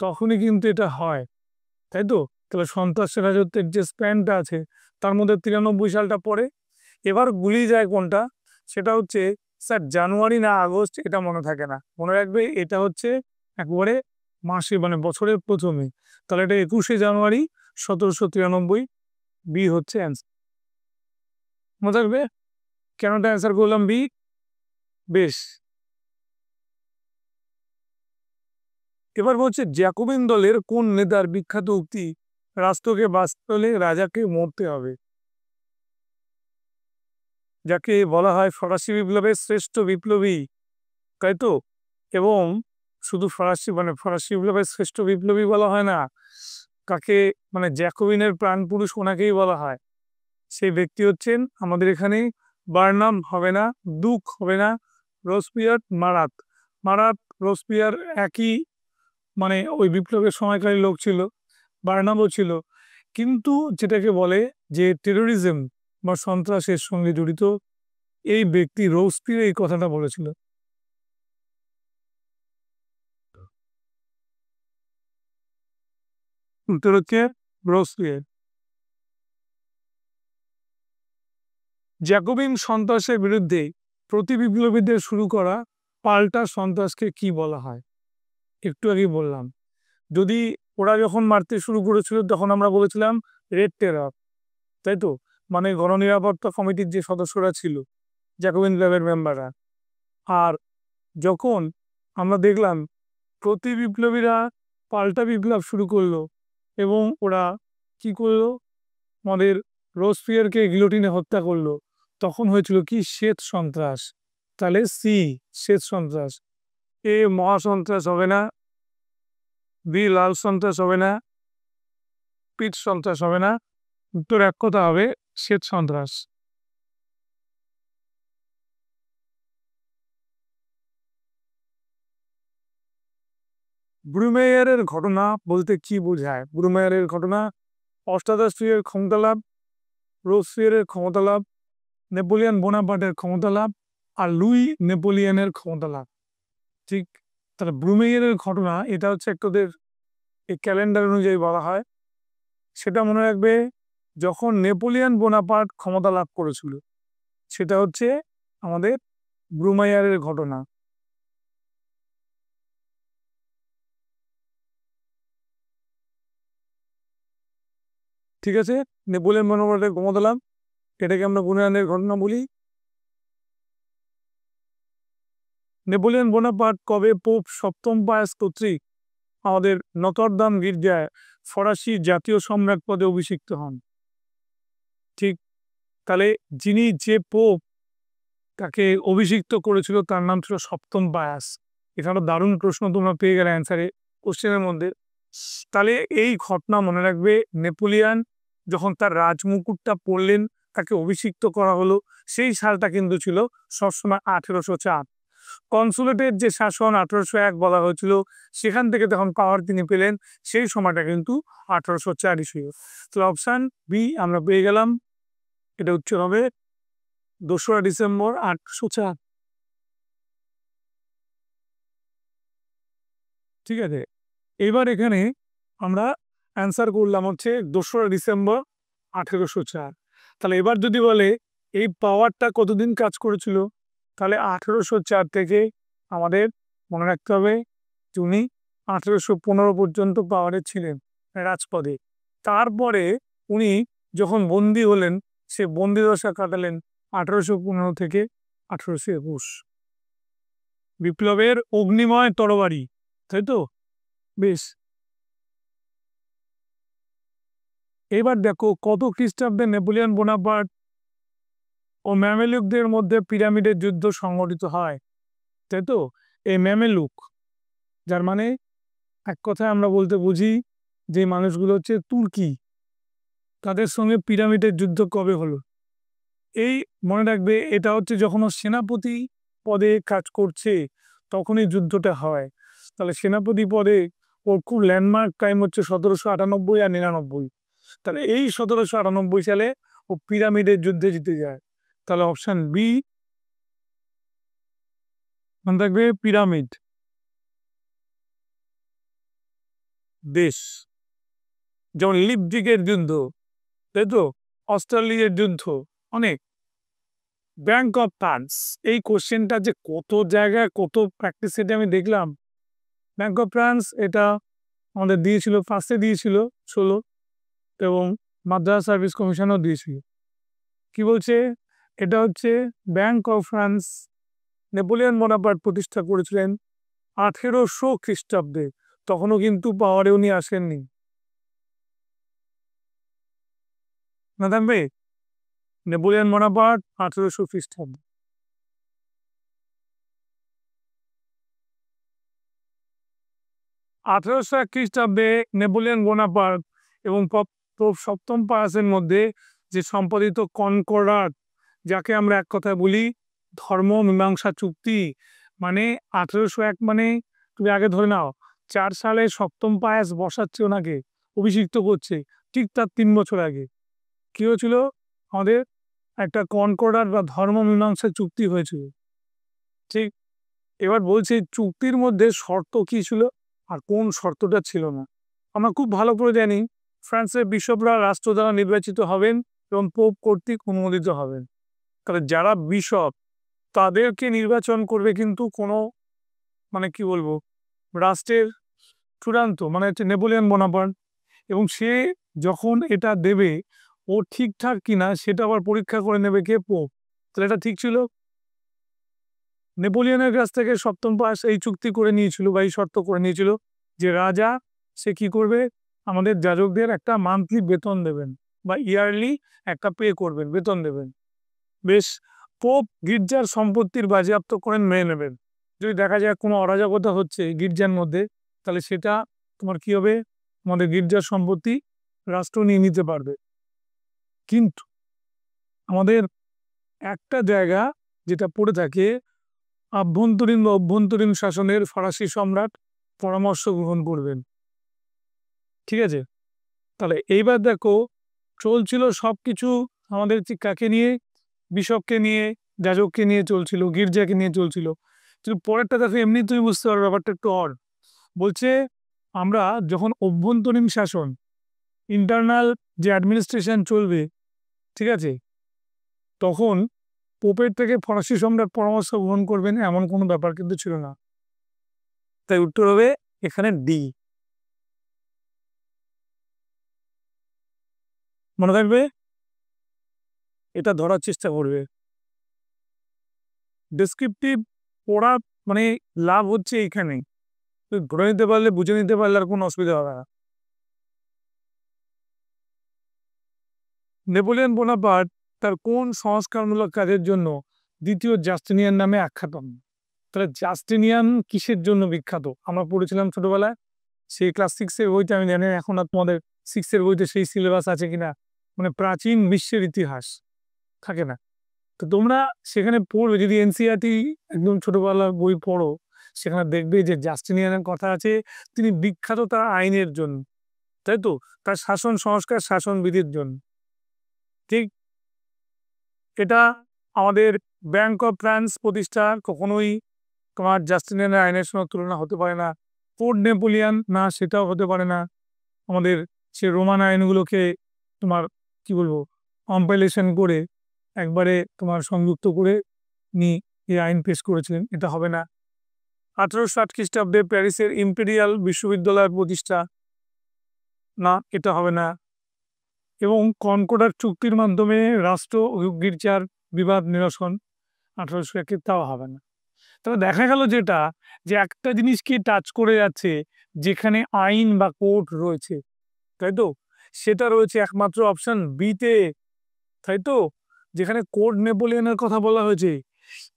তখনই কিন্তু এটা হয়, তাই তো। তাহলে সন্ত্রাসের রাজত্বের যে স্প্যানটা আছে তার মধ্যে 93 সালটা পড়ে। এবার গুলিয়ে যায় কোনটা, সেটা হচ্ছে স্যার জানুয়ারি না আগস্ট, এটা মনে থাকে না, মনে রাখবে এটা হচ্ছে একবারে মাসে, মানে বছরের প্রথমে। তাহলে এটা 21শে জানুয়ারি 1793, বি হচ্ছে অ্যান্সার। মনে থাকবে কেনটা অ্যান্সার করলাম বি। বেশ, এবার বলছে জ্যাকোবিন দলের কোন নেতার বিখ্যাত উক্তি রাষ্ট্রকে বাঁচতে হলে রাজাকে মরতে হবে, যাকে বলা হয় ফরাসি বিপ্লবের শ্রেষ্ঠ বিপ্লবী, তাই তো। এবং শুধু ফরাসি, মানে ফরাসি বিপ্লবের শ্রেষ্ঠ বিপ্লবী বলা হয় না, কাকে মানে জ্যাকোবিনের প্রাণ পুরুষ ওনাকেই বলা হয়। সেই ব্যক্তি হচ্ছেন আমাদের এখানে বার্নাম হবে না, দুঃখ হবে না, রোসপিয়ার, মারাত। মারাত, রোসপিয়ার একই, মানে ওই বিপ্লবের সময়কারী লোক ছিল, বার্নামও ছিল। কিন্তু যেটাকে বলে যে টেরোরিজম বা সন্ত্রাসের সঙ্গে জড়িত এই ব্যক্তি রোসপিয়ার এই কথাটা বলেছিল। উত্তর হচ্ছে রোসপিয়ার। জ্যাকোবিন সন্ত্রাসের বিরুদ্ধে প্রতি বিপ্লবীদের শুরু করা পাল্টা সন্ত্রাসকে কি বলা হয়, একটু আগেই বললাম। যদি ওরা যখন মারতে শুরু করেছিল তখন আমরা বলেছিলাম রেড টেরার, তাই তো। মানে গণনিরাপত্তা কমিটির যে সদস্যরা ছিল, জ্যাকোবিন ক্লাবের মেম্বাররা। আর যখন আমরা দেখলাম প্রতি বিপ্লবীরা পাল্টা বিপ্লব শুরু করলো এবং ওরা কি করলো, আমাদের রোসপিয়ারকে গিলোটিনে হত্যা করলো, তখন হয়েছিল কি শ্বেত সন্ত্রাস। তাহলে সি, শ্বেত সন্ত্রাস। এ মহাসন্ত্রাস হবে না, বি লাল সন্ত্রাস হবে না, পিট সন্ত্রাস হবে না, উত্তর এক কথা হবে শ্বেত সন্ত্রাস। ব্রুমেয়ারের ঘটনা বলতে কি বোঝায়? ব্রুমেয়ারের ঘটনা অষ্টাদশীয়ের ক্ষমতা লাভ, রোসপিয়ারের ক্ষমতা লাভ, নেপোলিয়ন বোনাপার্টের ক্ষমতা লাভ, আর লুই নেপোলিয়নের ক্ষমতা লাভ। ঠিক। তাহলে ব্রুমেয়ারের ঘটনা এটা হচ্ছে একটাদের এই ক্যালেন্ডার অনুযায়ী বলা হয়। সেটা মনে রাখবে যখন নেপোলিয়ন বোনাপার্ট ক্ষমতা লাভ করেছিল, সেটা হচ্ছে আমাদের ব্রুমেয়ারের ঘটনা। ঠিক আছে, নেপোলিয়ন বোনাপার্টের ক্ষমতা লাভ, এটাকে আমরা ব্রুমেয়ারের ঘটনা বলি। নেপোলিয়ন বোনাপার্ট কবে পোপ সপ্তম পায়াস কর্তৃক আমাদের নটরদাম গির্জায় ফরাসি জাতীয় সম্রাট পদে অভিষিক্ত হন? ঠিক। তাহলে যিনি যে পোপ তাকে অভিষিক্ত করেছিল তার নাম ছিল সপ্তম পায়াস। এখানে দারুণ প্রশ্ন তোমরা পেয়ে গেলে অ্যান্সারে, কোশ্চেনের মধ্যে। তাহলে এই ঘটনা মনে রাখবে, নেপোলিয়ান যখন তার রাজমুকুটটা পরলেন, তাকে অভিষিক্ত করা হলো, সেই সালটা কিন্তু ছিল সবসময় 1804। কনসুলেটের যে শাসন 1801 বলা হয়েছিল, সেখান থেকে তখন পাওয়ার তিনি পেলেন, সেই সময়টা কিন্তু 1804 ইস্যু। তো অপশন বি আমরা পেয়ে গেলাম, এটা উত্তর হবে 2রা ডিসেম্বর 1804। ঠিক আছে, এবার এখানে আমরা অ্যান্সার করলাম হচ্ছে 2রা ডিসেম্বর 1804। তাহলে এবার যদি বলে এই পাওয়ারটা কতদিন কাজ করেছিল, তাহলে 1804 থেকে আমাদের মনে রাখতে হবে যে উনি 1815 পর্যন্ত পাওয়ারে ছিলেন রাজপদে। তারপরে উনি যখন বন্দী হলেন, সে বন্দী দশা কাটালেন 1815 থেকে 1821। বিপ্লবের অগ্নিময় তরবারি, তাই তো? বেশ, এবার দেখো কত খ্রিস্টাব্দে নেপোলিয়ন বোনাপার্ট ও ম্যামেলুকদের মধ্যে পিরামিডের যুদ্ধ সংঘটিত হয়, তাই তো? এই ম্যামেলুক, যার মানে এক কথায় আমরা বলতে বুঝি যে মানুষগুলো হচ্ছে তুর্কি, তাদের সঙ্গে পিরামিডের যুদ্ধ কবে হলো? এই মনে রাখবে, এটা হচ্ছে যখন ও সেনাপতি পদে কাজ করছে তখনই যুদ্ধটা হয়। তাহলে সেনাপতি পদে ওর খুব ল্যান্ডমার্ক টাইম হচ্ছে 1798 আর 99। তাহলে এই 1798 সালে ও পিরামিডের যুদ্ধে জিতে যায়। তাহলে অপশন বি মনে থাকবে, পিরামিড দেশ। যেমন লিপজিগের যুদ্ধ, তাই তো? অস্ট্রেলিয়ার যুদ্ধ, অনেক। ব্যাংক অফ ফ্রান্স, এই কোশ্চেনটা যে কত জায়গায় কত প্র্যাকটিস সেটে আমি দেখলাম। ব্যাংক অফ ফ্রান্স এটা আমাদের দিয়েছিল, ফার্স্টে দিয়েছিল 16, এবং মাদ্রাস সার্ভিস কমিশনও দিয়েছিল। কি বলছে? এটা হচ্ছে bank of France Napoleon Bonaparte প্রতিষ্ঠা করেছিলেন 1800 খ্রিস্টাব্দে। তখনও কিন্তু পাওয়ারে উনি আসেননি। না থাকবে, নেপোলিয়ন বোনাপার্ট 1800 খ্রিস্টাব্দে। 1801 খ্রিস্টাব্দে নেপোলিয়ন বোনাপার্ট এবং সপ্তম পায়াসের মধ্যে যে সম্পাদিত কনকর্ডাট, যাকে আমরা এক কথায় বলি ধর্ম মীমাংসা চুক্তি, মানে 1801 মানে তুমি আগে ধরে নাও 4 সালে সপ্তম পায়াস বসাচ্ছে, ওনাকে অভিষিক্ত করছে, ঠিক তার 3 বছর আগে কি হয়েছিল? আমাদের একটা কনকর্ডাট বা ধর্ম মীমাংসা চুক্তি হয়েছিল। ঠিক, এবার বলছি চুক্তির মধ্যে শর্ত কি ছিল আর কোন শর্তটা ছিল না। আমরা খুব ভালো করে জানি ফ্রান্সের বিশপরা রাষ্ট্র দ্বারা নির্বাচিত হবেন এবং পোপ কর্তৃক অনুমোদিত হবেন। তাহলে যারা বিশপ তাদেরকে নির্বাচন করবে কিন্তু কোনো, মানে কি বলবো, রাষ্ট্রের চূড়ান্ত মানে হচ্ছে নেপোলিয়ন বোনাপার্ট, এবং সে যখন এটা দেবে ও ঠিকঠাক কিনা সেটা আবার পরীক্ষা করে নেবে কে? পোপ। তাহলে এটা ঠিক ছিল। নেপোলিয়নের কাছ থেকে সপ্তম পাস এই চুক্তি করে নিয়েছিল বা এই শর্ত করে নিয়েছিল যে রাজা সে কি করবে, আমাদের যাজকদের একটা মান্থলি বেতন দেবেন বা ইয়ারলি একটা পে করবেন, বেতন দেবেন। বেশ, পোপ গির্জার সম্পত্তির বাজেয়াপ্ত করেন মেনে নেবেন। যদি দেখা যায় কোনো অরাজকতা হচ্ছে গির্জার মধ্যে, তাহলে সেটা তোমার কি হবে, আমাদের গির্জার সম্পত্তি রাষ্ট্র নিয়ে নিতে পারবে। কিন্তু আমাদের একটা জায়গা যেটা পড়ে থাকে, আভ্যন্তরীণ বা অভ্যন্তরীণ শাসনের ফরাসি সম্রাট পরামর্শ গ্রহণ করবেন। ঠিক আছে, তাহলে এইবার দেখো চলছিল সবকিছু আমাদের কাকে নিয়ে? বিশপকে নিয়ে, যাজককে নিয়ে চলছিল, গির্জাকে নিয়ে চলছিল। কিন্তু পরেরটা দেখো, এমনি তুমি বুঝতে পারো ব্যাপারটা একটু অড। বলছে আমরা যখন অভ্যন্তরীণ শাসন, ইন্টারনাল যে অ্যাডমিনিস্ট্রেশন চলবে, ঠিক আছে, তখন পোপের থেকে ফরাসি সম্রাট পরামর্শ গ্রহণ করবেন এমন কোনো ব্যাপার কিন্তু ছিল না। তাই উত্তর হবে এখানে ডি। মনে থাকবে, এটা ধরার চেষ্টা করবে। ডেসক্রিপটিভ পড়া মানে লাভ হচ্ছে এইখানে, তুই ধরে নিতে পারলে, বুঝে নিতে পারলে আর কোনো অসুবিধা হবে না। নেপোলিয়ন বোনাপার্ট তার কোন সংস্কারমূলক কাজের জন্য দ্বিতীয় জাস্টিনিয়ান নামে আখ্যাত হন? তাহলে জাস্টিনিয়ান কিসের জন্য বিখ্যাত আমরা পড়েছিলাম ছোটবেলায়, সেই ক্লাস 6-এর বইতে, আমি জানি এখন আর তোমাদের 6-এর বইতে সেই সিলেবাস আছে কিনা, মানে প্রাচীন বিশ্বের ইতিহাস থাকে না, তো তোমরা সেখানে পড়বে, যদি এনসিইআরটি একদম ছোটবেলার বই পড়ো, সেখানে দেখবে যে জাস্টিনিয়ানের কথা আছে, তিনি বিখ্যাত তার আইনের জন্য, তাই তো, তার শাসন সংস্কার শাসন বিধির জন্য। ঠিক, এটা আমাদের ব্যাংক অফ ফ্রান্স প্রতিষ্ঠা কখনোই তোমার জাস্টিনিয়ানের আইনের সঙ্গে তুলনা হতে পারে না। কোড নেপোলিয়ান না, সেটাও হতে পারে না। আমাদের সে রোমান আইনগুলোকে তোমার কি বলবো কম্পাইলেশন করে একবারে তোমার সংযুক্ত করে নি এই আইন পেশ করেছিলেন, এটা হবে না। 1860 খ্রিস্টাব্দে প্যারিসের ইম্পেরিয়াল বিশ্ববিদ্যালয়ের প্রতিষ্ঠা, না এটা হবে না। এবং কনকর্ডার চুক্তির মাধ্যমে রাষ্ট্র ও গির্জার বিবাদ নিরসন 1801, তাও হবে না। তবে দেখা গেল যেটা, যে একটা জিনিসকে টাচ করে যাচ্ছে, যেখানে আইন বা কোর্ট রয়েছে, তাই তো, সেটা রয়েছে একমাত্র অপশন বিতে, তাই তো, যেখানে কোড নেপোলিয়নের কথা বলা হয়েছে,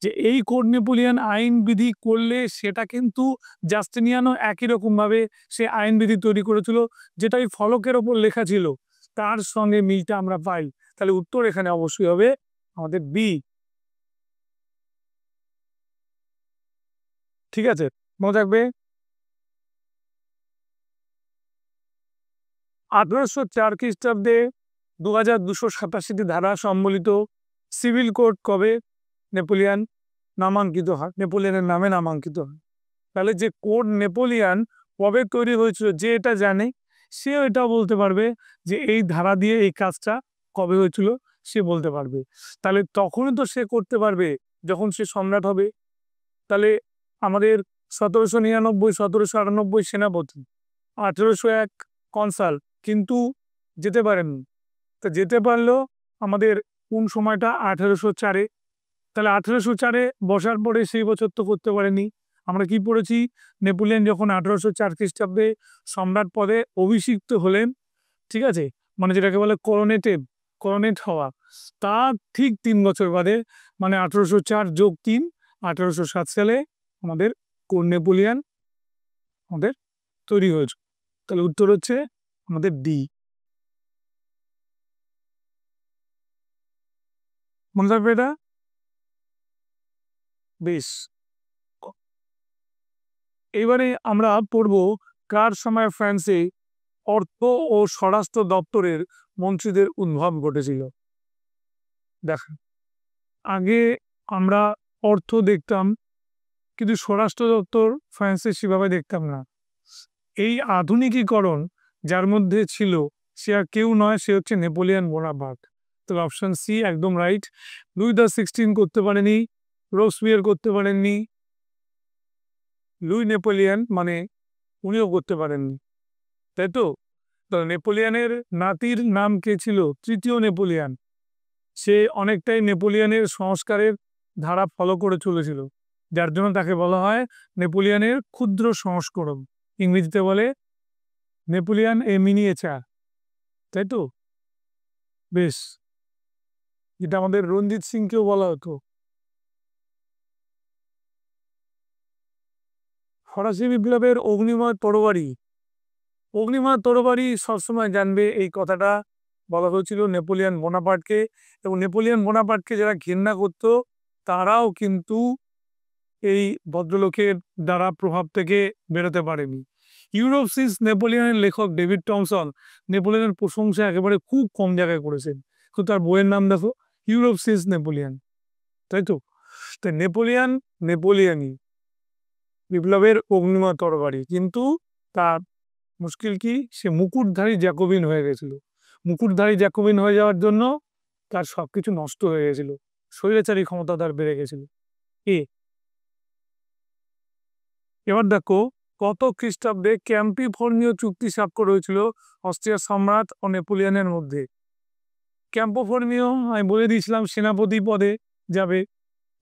যে এই কোড নেপোলিয়ন আইন বিধি করলে সেটা কিন্তু জাস্টিনিয়ানও একই রকম ভাবে সে আইন বিধি তৈরি করেছিল, যেটা ওই ফলকের ওপর লেখা ছিল, তার সঙ্গে মিলটা আমরা পাই। তাহলে উত্তর এখানে অবশ্যই হবে আমাদের বি। ঠিক আছে, মনে থাকবে। 1804 খ্রিস্টাব্দে 2287টি ধারা সম্বলিত সিভিল কোড কবে নেপোলিয়ান নামাঙ্কিত হয়, নেপোলিয়ানের নামে নামাঙ্কিত হয়? তাহলে যে কোড নেপোলিয়ান কবে তৈরি হয়েছিল, যে এটা জানে সেও এটাও বলতে পারবে যে এই ধারা দিয়ে এই কাজটা কবে হয়েছিল, সে বলতে পারবে। তাহলে তখনই তো সে করতে পারবে যখন সে সম্রাট হবে। তাহলে আমাদের 1799 1798 সেনাপতি, 1801 কনসাল, কিন্তু যেতে পারেননি। তা যেতে পারলো আমাদের কোন সময়টা, 1804-এ। তাহলে 1804-এ বসার পরে সেই বছর তো করতে পারেনি। আমরা কি পড়েছি, নেপোলিয়ন যখন 1804 খ্রিস্টাব্দে সম্রাট পদে অভিষিক্ত হলেন, ঠিক আছে, মানে যেটাকে বলে করোনেট হওয়া, তার ঠিক 3 বছর বাদে, মানে 1804 যোগ 3, 1807 সালে আমাদের নেপোলিয়ন আমাদের তৈরি হয়েছে। তাহলে উত্তর হচ্ছে আমাদের ডি। মনে রাখবে এটা, বেশ। এবারে আমরা পড়ব কার সময় ফ্রান্সে অর্থ ও স্বরাষ্ট্র দপ্তরের মন্ত্রীদের উদ্ভব ঘটেছিল। দেখেন, আগে আমরা অর্থ দেখতাম, কিন্তু স্বরাষ্ট্র দপ্তর ফ্রান্সে সেভাবে দেখতাম না। এই আধুনিকীকরণ যার মধ্যে ছিল, সে আর কেউ নয়, সে হচ্ছে নেপোলিয়ন বোনাপার্ট। তাহলে অপশন সি একদম রাইট। লুই দা 16 করতে পারেনি, রোসবিয়ার করতে পারেননি, লুই নেপোলিয়ন মানে উনিও করতে পারেননি, তাই তো। নেপোলিয়নের নাতির নাম কে ছিল, তৃতীয় নেপোলিয়ন। সে অনেকটাই নেপোলিয়নের সংস্কারের ধারা ফলো করে চলেছিল, যার জন্য তাকে বলা হয় নেপোলিয়নের ক্ষুদ্র সংস্করণ, ইংরেজিতে বলে নেপোলিয়ন এ মিনিয়েচার, তাই তো। বেশ, যেটা আমাদের রঞ্জিত সিংকেও বলা হতো। ফরাসি বিপ্লবের অগ্নিময় তরবারি সবসময় জানবে, এই কথাটা বলা হয়েছিল নেপোলিয়ন বোনাপার্টকে। এবং নেপোলিয়ন বোনাপার্টকে যারা ঘৃণা করত, তারাও কিন্তু এই ভদ্রলোকের দ্বারা প্রভাব থেকে বেরোতে পারেনি। ইউরোপ সিজ নেপোলিয়নের লেখক ডেভিড টমসন নেপোলিয়নের প্রশংসা একেবারে খুব কম জায়গায় করেছেন, কিন্তু তার বইয়ের নাম দেখো, ইউরোপ সিজ নেপোলিয়ন, তাই তো। তাই নেপোলিয়নই বিপ্লবের অগ্নিময় তরবারি, কিন্তু তার মুশকিল কি, সে মুকুটধারী জ্যাকোবিন হয়ে গেছিল। মুকুটধারী জ্যাকোবিন হয়ে যাওয়ার জন্য তার সবকিছু নষ্ট হয়ে গেছিল, স্বৈরাচারী ক্ষমতা তার বেড়ে গেছিল। এবার দেখো, কত খ্রিস্টাব্দে ক্যাম্পিফোর্মীয় চুক্তি স্বাক্ষর হয়েছিল অস্ট্রিয়ার সম্রাট ও নেপোলিয়নের মধ্যে। ক্যাম্পোফোর্মীয় আমি বলে দিয়েছিলাম সেনাপতি পদে যাবে,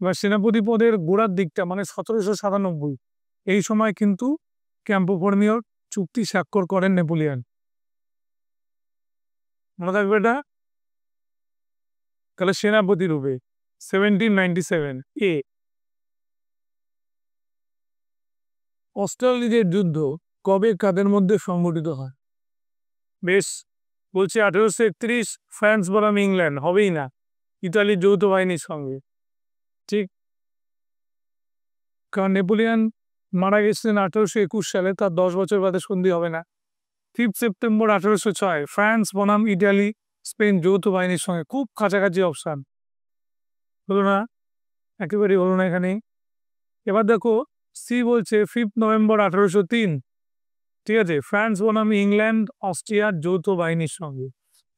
বা সেনাপতি পদের গোড়ার দিকটা, মানে 1797, এই সময় কিন্তু ক্যাম্পোফোর্মীয় চুক্তি স্বাক্ষর করেন নেপোলিয়ন। মনে থাকবে এটা। তাহলে সেনাপতি রূপে 1797। অস্ট্রেলিয়ার যুদ্ধ কবে কাদের মধ্যে সংঘটিত হয়? বেশ, বলছে 1831, ফ্রান্স বনাম ইংল্যান্ড, হবেই না। ইতালির যৌথ বাহিনীর সঙ্গে, ঠিক? কারণ নেপোলিয়ন মারা গেছিলেন 1821 সালে, তার 10 বছর বাদে সন্ধি হবে না। 5 সেপ্টেম্বর 1806 ফ্রান্স বনাম ইটালি স্পেন যৌথ বাহিনীর সঙ্গে, খুব কাছাকাছি অবস্থান, হলো না, একেবারেই হলো না এখানে। এবার দেখো সি বলছে 5 নভেম্বর 1803, ঠিক আছে, ফ্রান্স বনাম ইংল্যান্ড অস্ট্রিয়ার যৌথ বাহিনীর সঙ্গে।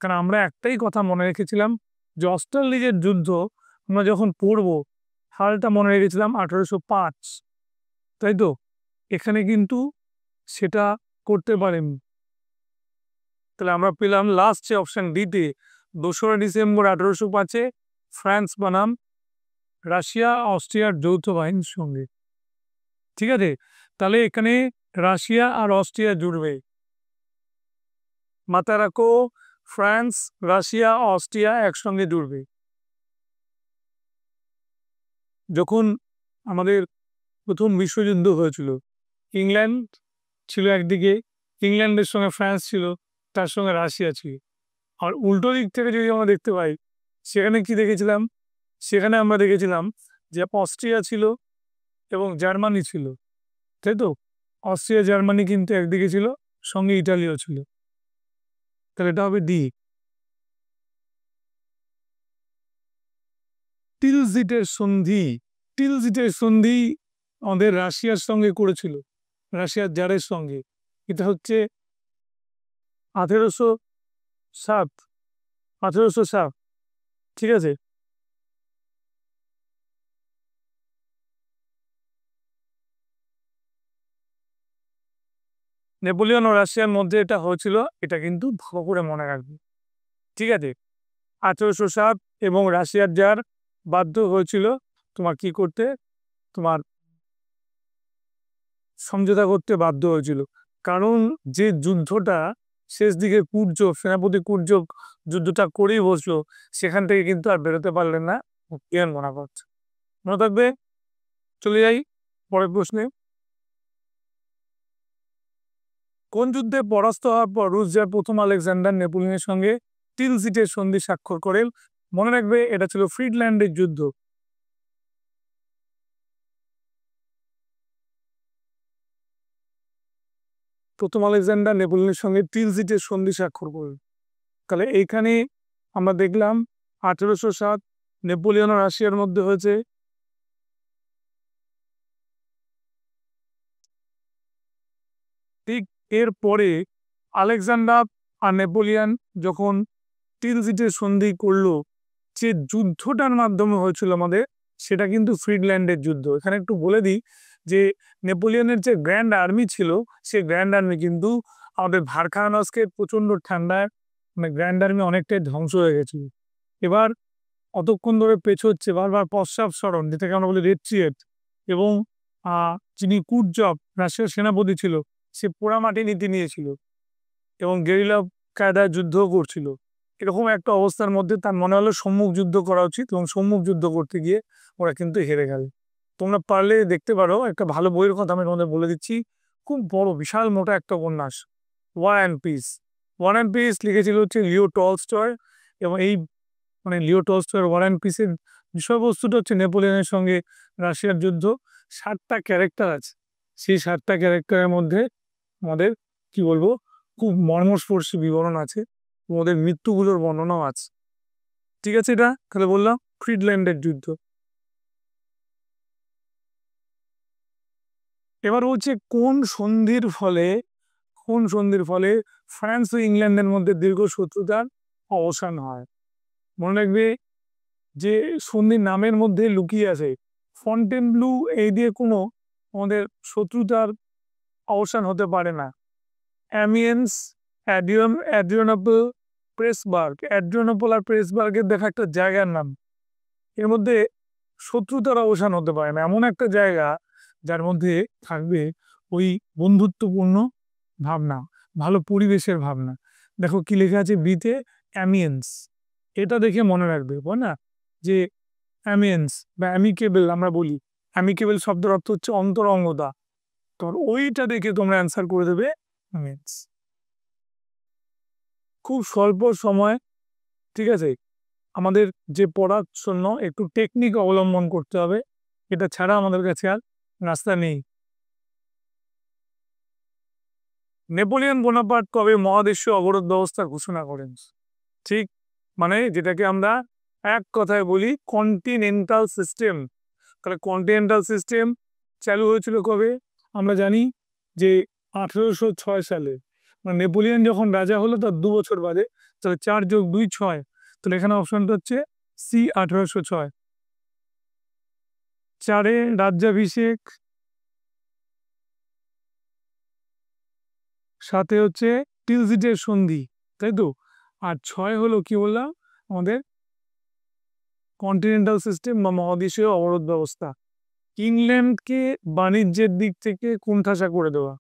কারণ আমরা একটাই কথা মনে রেখেছিলাম যে অস্ট্রেলিয়ার যুদ্ধ আমরা যখন পড়বো সালটা মনে রেখেছিলাম 1805, তাই তো? এখানে কিন্তু সেটা করতে পারেনি। তাহলে আমরা পেলাম লাস্ট যে অপশন ডিতে 2রা ডিসেম্বর 1805 ফ্রান্স বনাম রাশিয়া অস্ট্রিয়ার যৌথ বাহিনীর সঙ্গে, ঠিক আছে। তাহলে এখানে রাশিয়া আর অস্ট্রিয়া জুড়বে, মাথায় রাখো, ফ্রান্স রাশিয়া অস্ট্রিয়া একসঙ্গে জুড়বে। যখন আমাদের প্রথম বিশ্বযুদ্ধ হয়েছিল, ইংল্যান্ড ছিল একদিকে, ইংল্যান্ডের সঙ্গে ফ্রান্স ছিল, তার সঙ্গে রাশিয়া ছিল। আর উল্টো দিক থেকে যদি আমরা দেখতে পাই, সেখানে কি দেখেছিলাম? সেখানে আমরা দেখেছিলাম যে অস্ট্রিয়া ছিল এবং জার্মানি ছিল, তাই তো? অস্ট্রিয়া জার্মানি কিন্তু একদিকে ছিল, সঙ্গে ইটালিও ছিল। তাহলে এটা হবে ডি। টিলজিটের সন্ধি, টিলজিটের সন্ধি আমাদের রাশিয়ার সঙ্গে করেছিল, রাশিয়ার জারের সঙ্গে। এটা হচ্ছে 1807, 1807, ঠিক আছে। নেপোলিয়ন ও রাশিয়ার মধ্যে এটা হয়েছিল, এটা কিন্তু ভালো করে মনে রাখবে, ঠিক আছে। 1807 এবং রাশিয়ার জার বাধ্য হয়েছিল তোমার কি করতে, তোমার সমঝোতা করতে বাধ্য হয়েছিল। কারণ যে যুদ্ধটা শেষ দিকে কুর্য, সেনাপতি কুর্য যুদ্ধটা করেই বসলো, সেখান থেকে কিন্তু আর বেরোতে পারলেন না ইয়ান বোনাপার্ট। মনে থাকবে। চলে যাই পরের প্রশ্নে। কোন যুদ্ধে পরাস্ত হওয়ার পর রুশ জার প্রথম আলেকজান্ডার নেপোলিয়নের সঙ্গে টিলজিটের সন্ধি স্বাক্ষর করেন? মনে রাখবে এটা ছিল ফ্রিডল্যান্ডের যুদ্ধ। প্রথম আলেকজান্ডার নেপোলিয়নের সঙ্গে টিলজিটের সন্ধি স্বাক্ষর করেন। তাহলে এইখানে আমরা দেখলাম 1807 নেপোলিয়ন ও রাশিয়ার মধ্যে হয়েছে। ঠিক এরপরে আলেকজান্ডার আর নেপোলিয়ন যখন টিলজিটের সন্ধি করলো, যে যুদ্ধটার মাধ্যমে হয়েছিল আমাদের, সেটা কিন্তু ফ্রিডল্যান্ডের যুদ্ধ। এখানে একটু বলে দিই যে নেপোলিয়নের যে গ্র্যান্ড আর্মি ছিল, সেই গ্র্যান্ড আর্মি কিন্তু আমাদের ভারখানস্কে প্রচন্ড ঠান্ডায়, মানে গ্র্যান্ড আর্মি অনেকটাই ধ্বংস হয়ে গেছিল। এবার অতক্ষণ ধরে পেছোচ্ছে, বারবার পশ্চাৎসরণ, যেটাকে আমরা বলি রেট্রিয়েট, এবং যিনি কুর্জব রাশিয়ার সেনাপতি ছিল, সে পোড়ামাটি নীতি নিয়েছিল এবং গেরিলা কায়দায় যুদ্ধও করছিল। এরকম একটা অবস্থার মধ্যে তার মনে হলো সম্মুখ যুদ্ধ করা উচিত, এবং সম্মুখ যুদ্ধ করতে গিয়ে ওরা কিন্তু হেরে গেল। তোমরা পারলে দেখতে পারো, একটা ভালো বইয়ের কথা আমি তোমাদের বলে দিচ্ছি, খুব বড় বিশাল মোটা একটা উপন্যাস, war and peace. War and peace লিখেছিল হচ্ছে লিও টলস্টয়, এবং এই মানে লিও টলস্টয়ের ওয়ার অ্যান্ড পিসের বিষয়বস্তুটা হচ্ছে নেপোলিয়নের সঙ্গে রাশিয়ার যুদ্ধ। 7টা ক্যারেক্টার আছে, সেই 7টা ক্যারেক্টারের মধ্যে আমাদের কি বলবো, খুব মর্মস্পর্শী বিবরণ আছে, ওদের মৃত্যুগুলোর বর্ণনাও আছে, ঠিক আছে। এটা তাহলে বললাম ফ্রিডল্যান্ডের যুদ্ধ। এবার হচ্ছে কোন সন্ধির ফলে, কোন সন্ধির ফলে ফ্রান্স ও ইংল্যান্ডের মধ্যে দীর্ঘ শত্রুতার অবসান হয়? মনে রাখবে যে সন্ধির নামের মধ্যে লুকিয়ে আছে ফন্টেনব্লু, এই দিয়ে কোনো আমাদের শত্রুতার অবসান হতে পারে না। অ্যামিয়েন্স, অ্যাড্রিয়ানোপল, প্রেসবার্গ। অ্যাড্রিয়ানোপল আর প্রেসবার্গের দেখা একটা জায়গার নাম, এর মধ্যে শত্রুতার অবসান হতে পারে না। এমন একটা জায়গা যার মধ্যে থাকবে ওই বন্ধুত্বপূর্ণ ভাবনা, ভালো পরিবেশের ভাবনা। দেখো কি লেখা আছে বিতে, অ্যামিয়েন্স। এটা দেখে মনে রাখবে, বল না, যে অ্যামিয়েন্স বা অ্যামিকেবল আমরা বলি, অ্যামিকেবল শব্দের অর্থ হচ্ছে অন্তরঙ্গতা। তো ওইটা দেখে তোমরা অ্যান্সার করে দেবে অ্যামিয়েন্স। খুব স্বল্প সময়, ঠিক আছে, আমাদের যে পড়ার জন্য একটু টেকনিক অবলম্বন করতে হবে, এটা ছাড়া আমাদের কাছে আর রাস্তা নেই। নেপোলিয়ন বোনাপার্ট কবে মহাদেশীয় অবরোধ ব্যবস্থা ঘোষণা করেন? ঠিক, মানে যেটাকে আমরা এক কথায় বলি কন্টিনেন্টাল সিস্টেম। তাহলে কন্টিনেন্টাল সিস্টেম চালু হয়েছিল কবে? আমরা জানি যে 1806 সালে, মানে নেপোলিয়ন যখন রাজা হলো তার 2 বছর বাদে। তাহলে 4+2 6। তাহলে এখানে অপশনটা হচ্ছে সি, 1806। 4-এ রাজ্যাভিষেক, 7-এ হচ্ছে টিলজিটের সন্ধি, তাই তো? আর 6 হলো কি বললাম, আমাদের কন্টিনেন্টাল সিস্টেম বা মহাদেশীয় অবরোধ ব্যবস্থা। ইংল্যান্ডকে বাণিজ্যের দিক থেকে কোণঠাসা করে দেওয়া,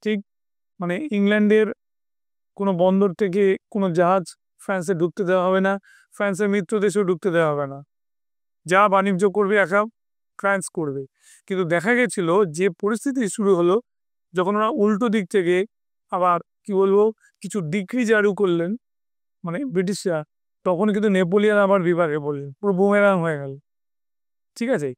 ঠিক, মানে ইংল্যান্ডের কোনো বন্দর থেকে কোনো জাহাজ ফ্রান্সে ঢুকতে দেওয়া হবে না, ফ্রান্সের মিত্র দেশেও ঢুকতে দেওয়া হবে না, যা বাণিজ্য করবে একা ফ্রান্স করবে। কিন্তু দেখা গেছিল যে পরিস্থিতি শুরু হলো যখন ওরা উল্টো দিক থেকে আবার কি বলবো কিছু ডিক্রি জারি করলেন, মানে ব্রিটিশরা, তখন কিন্তু নেপোলিয়ন আবার বিভাগে বললেন, পুরো বুমেরাং হয়ে গেল। ঠিক আছে,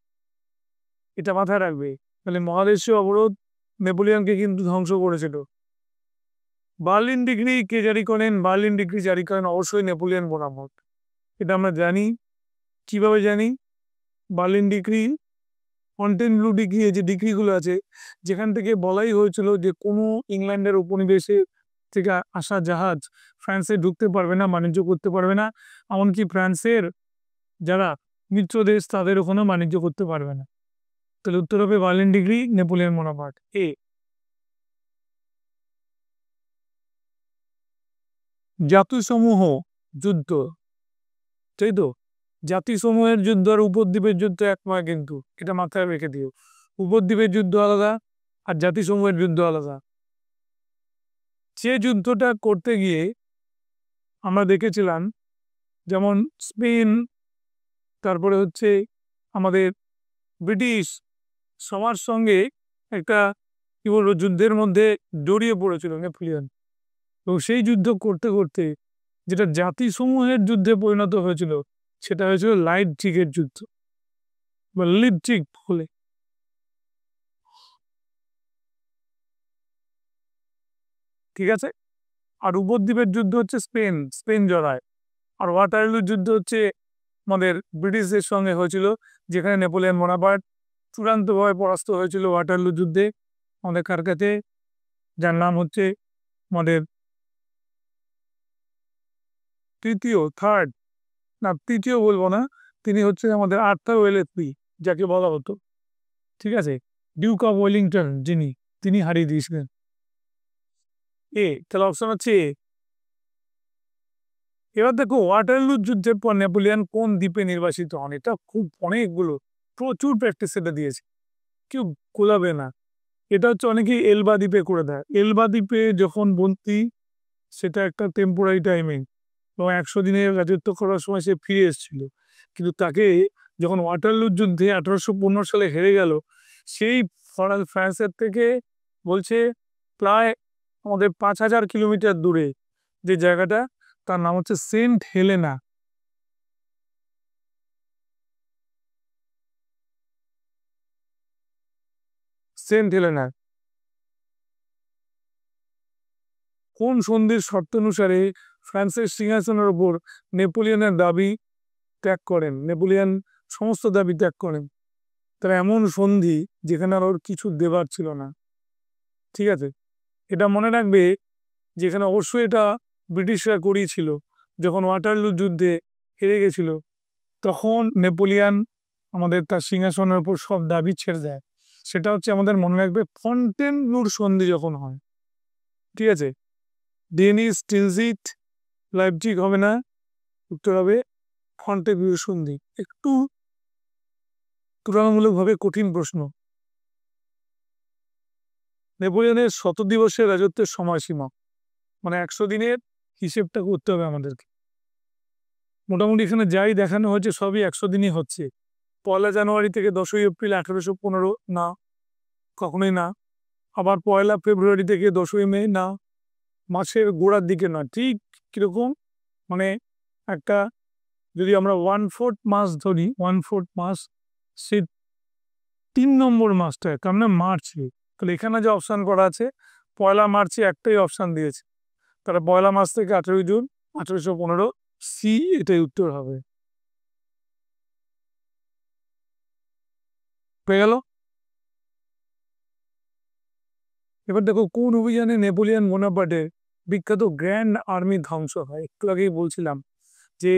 এটা মাথায় রাখবে। তাহলে মহাদেশীয় অবরোধ নেপোলিয়নকে কিন্তু ধ্বংস করেছিল। বার্লিন ডিগ্রি কে জারি করেন? বার্লিন ডিগ্রি জারি করেন অবশ্যই নেপোলিয়ন বোনাপার্ট। এটা আমরা জানি। কিভাবে জানি? বার্লিন ডিগ্রি, ফন্টেনব্লু ডিগ্রি, এই যে ডিগ্রিগুলো আছে, যেখান থেকে বলাই হয়েছিল যে কোনো ইংল্যান্ডের উপনিবেশে থেকে আসা জাহাজ ফ্রান্সে ঢুকতে পারবে না, বাণিজ্য করতে পারবে না, এমনকি ফ্রান্সের যারা মিত্র দেশ তাদের ওখানেও বাণিজ্য করতে পারবে না। তাহলে উত্তর হবে বার্লিন ডিগ্রি, নেপোলিয়ন বোনাপার্ট। এ, জাতিসমূহ যুদ্ধ, তাই তো? জাতিসমূহের যুদ্ধ আর উপদ্বীপের যুদ্ধ এক নয়, কিন্তু এটা মাথায় রেখে দিও। উপদ্বীপের যুদ্ধ আলাদা আর জাতিসমূহের যুদ্ধ আলাদা। যে যুদ্ধটা করতে গিয়ে আমরা দেখেছিলাম যেমন স্পেন, তারপরে হচ্ছে আমাদের ব্রিটিশ, সবার সঙ্গে একটা কি বলবো যুদ্ধের মধ্যে জড়িয়ে পড়েছিল নেপোলিয়ন। এবং সেই যুদ্ধ করতে করতে যেটা জাতিসমূহের যুদ্ধে পরিণত হয়েছিল সেটা হয়েছিল লাইপজিগের যুদ্ধ বা লিপজিগ বলে। ঠিক আছে, আর উপদ্বীপের যুদ্ধ হচ্ছে স্পেন, স্পেন জড়ায়। আর ওয়াটারলুর যুদ্ধ হচ্ছে আমাদের ব্রিটিশদের সঙ্গে হয়েছিল, যেখানে নেপোলিয়ন বোনাপার্ট চূড়ান্তভাবে পরাস্ত হয়েছিল ওয়াটারলু যুদ্ধে আমাদের কার কাছে, যার নাম হচ্ছে আমাদের থার্ড, না তৃতীয় বলবো না, তিনি হচ্ছে আমাদের আর্থার ওয়েলেসলি যাকে বলা হতো। ঠিক আছে, ডিউক অফ ওয়েলিংটন যিনি, তিনি হারিয়ে দিয়েছিলেন। এ, তাহলে অপশন হচ্ছে এ। এবার দেখো ওয়াটারলু যুদ্ধের পর নেপোলিয়ন কোন দ্বীপে নির্বাসিত হন? এটা খুব অনেকগুলো, প্রচুর প্র্যাকটিস এটা দিয়েছে, কেউ কোলাবে না। এটা হচ্ছে অনেকেই এলবা দ্বীপে করে দেয়। এলবা দ্বীপে যখন বন্দি, সেটা একটা টেম্পোরারি টাইমিং, এবং 100 দিনের রাজত্ব করার সময় সে ফিরে এসেছিল। কিন্তু তাকে যখন ওয়াটারলুর যুদ্ধে 1815 সালে হেরে গেল, সেই ফ্রান্সের থেকে বলছে প্রায় আমাদের 5000 কিলোমিটার দূরে যে জায়গাটা, তার নাম হচ্ছে সেন্ট হেলেনা। সেন্ট হেলেনা কোন সন্ধির শর্তানুসারে ফ্রান্সের সিংহাসনের ওপর নেপোলিয়নের দাবি ত্যাগ করেন? নেপোলিয়ন সমস্ত দাবি ত্যাগ করেন। তারা এমন সন্ধি যেখানে আর ওর কিছু দেবার ছিল না। ঠিক আছে, এটা মনে রাখবে, যেখানে অবশ্যই এটা ব্রিটিশরা করিয়েছিল যখন ওয়াটারলু যুদ্ধে হেরে গেছিল, তখন নেপোলিয়ান আমাদের তার সিংহাসনের উপর সব দাবি ছেড়ে দেয়। সেটা হচ্ছে আমাদের মনে রাখবে ফন্টেনব্লুর সন্ধি যখন হয়। ঠিক আছে, ডেনিস, টিলজিট, লাইপজিগ হবে না, উত্তর হবে ফন্টেনব্লুর সন্ধি। একটু তুলনামূলকভাবে কঠিন প্রশ্ন। নেপোলিয়নের 100 দিবসের রাজত্বের সময়সীমা, মানে 100 দিনের হিসেবটা করতে হবে আমাদেরকে। মোটামুটি এখানে যাই দেখানো হয়েছে সবই 100 দিনই হচ্ছে। 1 জানুয়ারি থেকে 10 এপ্রিল 1815 না, কখনোই না। আবার 1 ফেব্রুয়ারি থেকে 10 মে না, মাসের গোড়ার দিকে না, ঠিক কিরকম, মানে একটা যদি আমরা 1/4 মাস ধরি, 1/4 মাস, সে 3 নম্বর মাসটা তার মানে মার্চে। তাহলে এখানে যে অপশন করা আছে 1 মার্চে একটাই অপশন দিয়েছে, তাহলে 1 মার্চ থেকে 18 জুন 1815, সি এটাই উত্তর হবে। পেয়ে গেল। এবার দেখো কোন অভিযানে নেপোলিয়ন বোনাপার্টের বিখ্যাত গ্র্যান্ড আর্মি ধ্বংস হয়। একটু আগেই বলছিলাম যে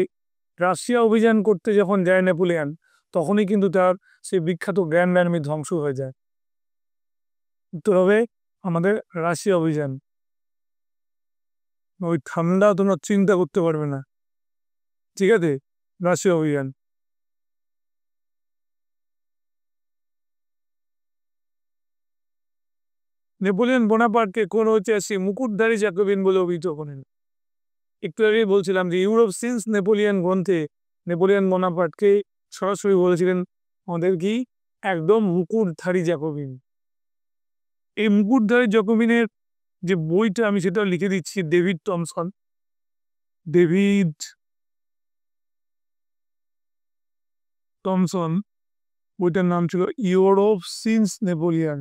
রাশিয়া অভিযান করতে যখন যায় নেপোলিয়ন, তখনই কিন্তু তার সেই বিখ্যাত গ্র্যান্ড আর্মি ধ্বংস হয়ে যায়। উত্তর হবে আমাদের রাশিয়া অভিযান। ওই ঠান্ডা তোমরা চিন্তা করতে পারবে না, ঠিক আছে, রাশিয়া অভিযান। নেপোলিয়ন বোনাপার্টকে কোন ঐতিহাসিক মুকুটধারী জ্যাকোবিন বলে অভিহিত করেন? একটু আগেই বলছিলাম যে ইউরোপ সিন্স নেপোলিয়ন গ্রন্থে নেপোলিয়ন বোনাপার্টকে সরাসরি বলেছিলেন আমাদের কি একদম মুকুটধারী জ্যাকোবিন। এই মুকুটধারী জ্যাকোবিনের যে বইটা আমি সেটা লিখে দিচ্ছি, ডেভিড টমসন, বইটার নাম ছিল ইউরোপ সিন্স নেপোলিয়ন।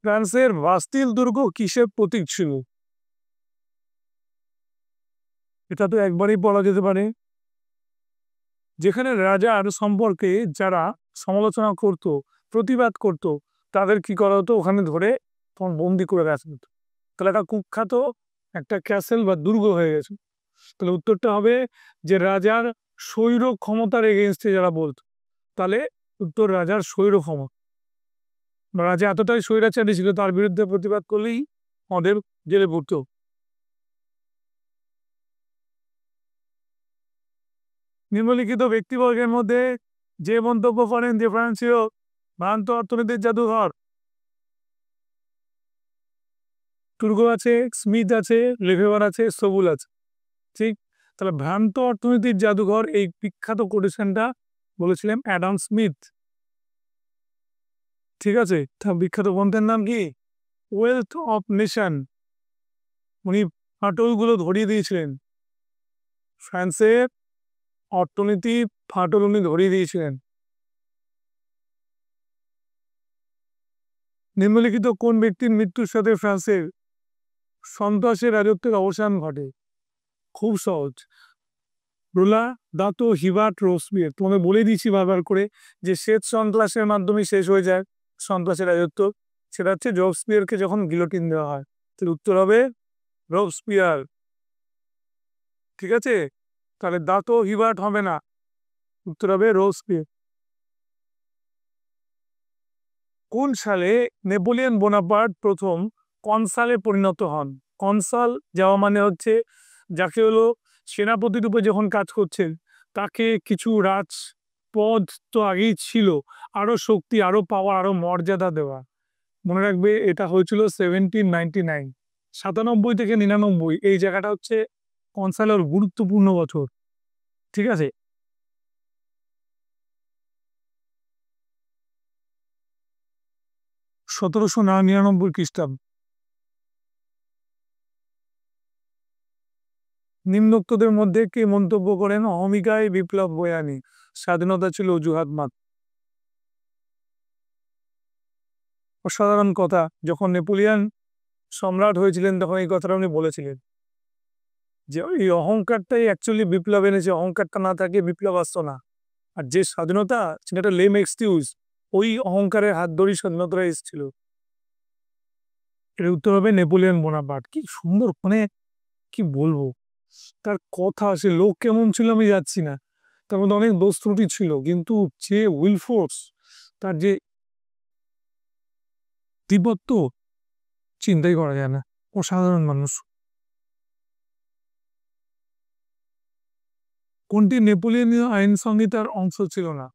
ফ্রান্সের বাস্তিল দুর্গ কিসের প্রতীক ছিল? এটা তো একবারই বলা যেতে পারে, যেখানে রাজার সম্পর্কে যারা সমালোচনা করত, প্রতিবাদ করত, তাদের কি করা হতো, ওখানে ধরে তখন বন্দি করে রাখা হতো। তাহলে একটা কুখ্যাত একটা ক্যাসেল বা দুর্গ হয়ে গেছে। তাহলে উত্তরটা হবে যে রাজার স্বৈর ক্ষমতার এগেনস্টে যারা বলতো, তাহলে উত্তর রাজার স্বৈর ক্ষমতা। রাজা এতটাই স্বৈরাচারী ছিল, তার বিরুদ্ধে প্রতিবাদ করলেই আমাদের জেলে পড়তো। নিম্নলিখিত ব্যক্তিবর্গের মধ্যে যে মন্তব্য করেন যে ফ্রান্সীয় ভ্রান্ত অর্থনীতির জাদুঘর? টুর্গো আছে, স্মিথ আছে, লেফেভার আছে, সবুল আছে। ঠিক, তাহলে ভ্রান্ত অর্থনীতির জাদুঘর এই বিখ্যাত কোটেশনটা বলেছিলেন অ্যাডাম স্মিথ। ঠিক আছে, তার বিখ্যাত গ্রন্থের নাম কি? Wealth of nation. উনি ফাটলগুলো ধরিয়ে দিয়েছিলেন, ফ্রান্সের অর্থনীতি ফাটল উনি ধরিয়ে দিয়েছিলেন। নিম্নলিখিত কোন ব্যক্তির মৃত্যুর সাথে ফ্রান্সের সন্ত্রাসের রাজত্বের অবসান ঘটে? খুব সহজ, রোলা, দাতো, হিবার্ট, রোসবিয়ের। তোমাকে বলে দিয়েছি বারবার করে যে শ্বেত সন্ত্রাসের মাধ্যমে শেষ হয়ে যায় সন্ত্রাসের রাজত্ব, সেটা হচ্ছে রোবস্পিয়ারকে যখন গিলোটিন দেওয়া হয়। তাহলে উত্তর হবে রোবস্পিয়ার। ঠিক আছে, তাহলে দাতো হিবার্ট হবে না, উত্তর হবে রোবস্পিয়ার। কোন সালে নেপোলিয়ন বোনাপার্ট প্রথম কনসালে পরিণত হন? কনসাল যাওয়া মানে হচ্ছে যাকে হলো সেনাপতি রূপে যখন কাজ করছেন, তাকে কিছু রাজপদ তো আগেই ছিল, আরো শক্তি, আরো পাওয়ার, আরো মর্যাদা দেওয়া। মনে রাখবে এটা হয়েছিল 1799, 97 থেকে 99, এই জায়গাটা হচ্ছে কনসালের গুরুত্বপূর্ণ বছর। ঠিক আছে, 1799 খ্রিস্টাব্দ। নিম্নোক্তদের মধ্যে কে মন্তব্য করেন অহমিকায় বিপ্লব বয়ানি স্বাধীনতা ছিল অজুহাত মাত্র? অসাধারণ কথা। যখন নেপোলিয়ন সম্রাট হয়েছিলেন তখন এই কথাটা উনি বলেছিলেন যে এই অহংকারটাই অ্যাকচুয়ালি বিপ্লব এনেছে, অহংকারটা না থাকে বিপ্লব আসতো না। আর যে স্বাধীনতা সেটা একটা লেম এক্সকিউজ, ওই অহংকারের হাত ধরেই স্বাধীনতা এসেছিল। এর উত্তর হবে নেপোলিয়ন বোনাপার্ট। কি সুন্দর, মানে কি বলবো, তার কথা, সে লোক কেমন ছিল আমি যাচ্ছি না, তার মধ্যে অনেক দোষ ত্রুটি ছিল, কিন্তু যে উইল ফোর্স, তার যে তিব্বত, চিন্তাই করা যায় না, অসাধারণ মানুষ। কোনটি নেপোলিয়নীয় আইন সংহিতার অংশ ছিল না?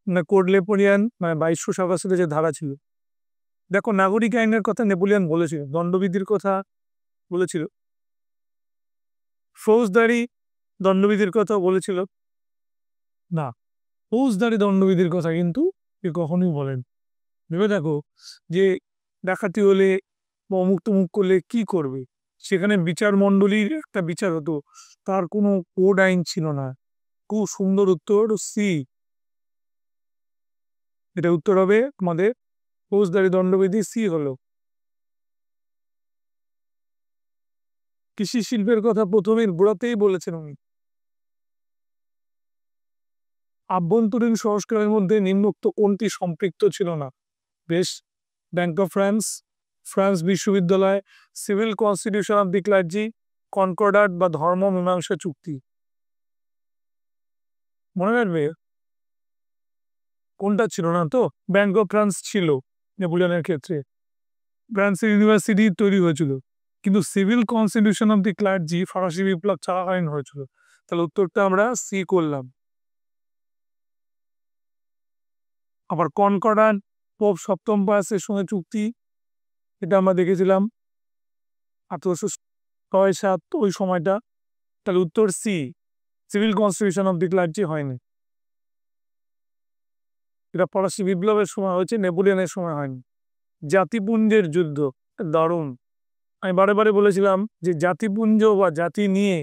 না, কোড নেপোলিয়ন মানে 2287 যে ধারা ছিল। দেখো, নাগরিক আইনের কথা নেপোলিয়ন বলেছিল, দণ্ডবিধির কথা বলেছিল, ফৌজদারি দণ্ডবিধির কথা বলেছিল না, ফৌজদারি দণ্ডবিধির কথা কিন্তু এ কখনোই বলেন। ভেবে দেখো যে ডাকাতি হলে বা অমুক তমুক করলে কি করবে, সেখানে বিচার মণ্ডলীর একটা বিচার হতো, তার কোনো কোড আইন ছিল না। খুব সুন্দর উত্তর, সি। এটা উত্তর হবে আমাদের ফৌজদারি দণ্ডবিধি, সি হলো। কৃষি শিল্পের কথা প্রথমের গোড়াতেই বলেছেন উনি। আভ্যন্তরীণ সংস্কারের মধ্যে নিম্নোক্ত কোনটি সম্পৃক্ত ছিল না? বেশ, ব্যাংক অফ ফ্রান্স, ফ্রান্স বিশ্ববিদ্যালয়, civil constitution of the clergy, concordat বা ধর্ম মীমাংসা চুক্তি। মনে রাখবে কোনটা ছিল না তো? ব্যাংক অফ ফ্রান্স ছিল নেপোলিয়নের ক্ষেত্রে, ফ্রান্সের ইউনিভার্সিটি তৈরি হয়েছিল, কিন্তু civil constitution of the clergy ফরাসি বিপ্লব চলাকালীন হয়েছিল। তাহলে উত্তরটা আমরা সি করলাম। আবার কনকর্ডাট পোপ সপ্তম পায়াসের সঙ্গে চুক্তি, এটা আমরা দেখেছিলাম 1806-7 ওই সময়টা। তাহলে উত্তর C, civil constitution of the clergy হয়নি। এটা ফরাসি বিপ্লবের সময় হয়েছে, নেপোলিয়নের সময় হয়নি। জাতিপুঞ্জের যুদ্ধ, দারুণ। আমি বারে বারে বলেছিলাম যে জাতিপুঞ্জ বা জাতি নিয়ে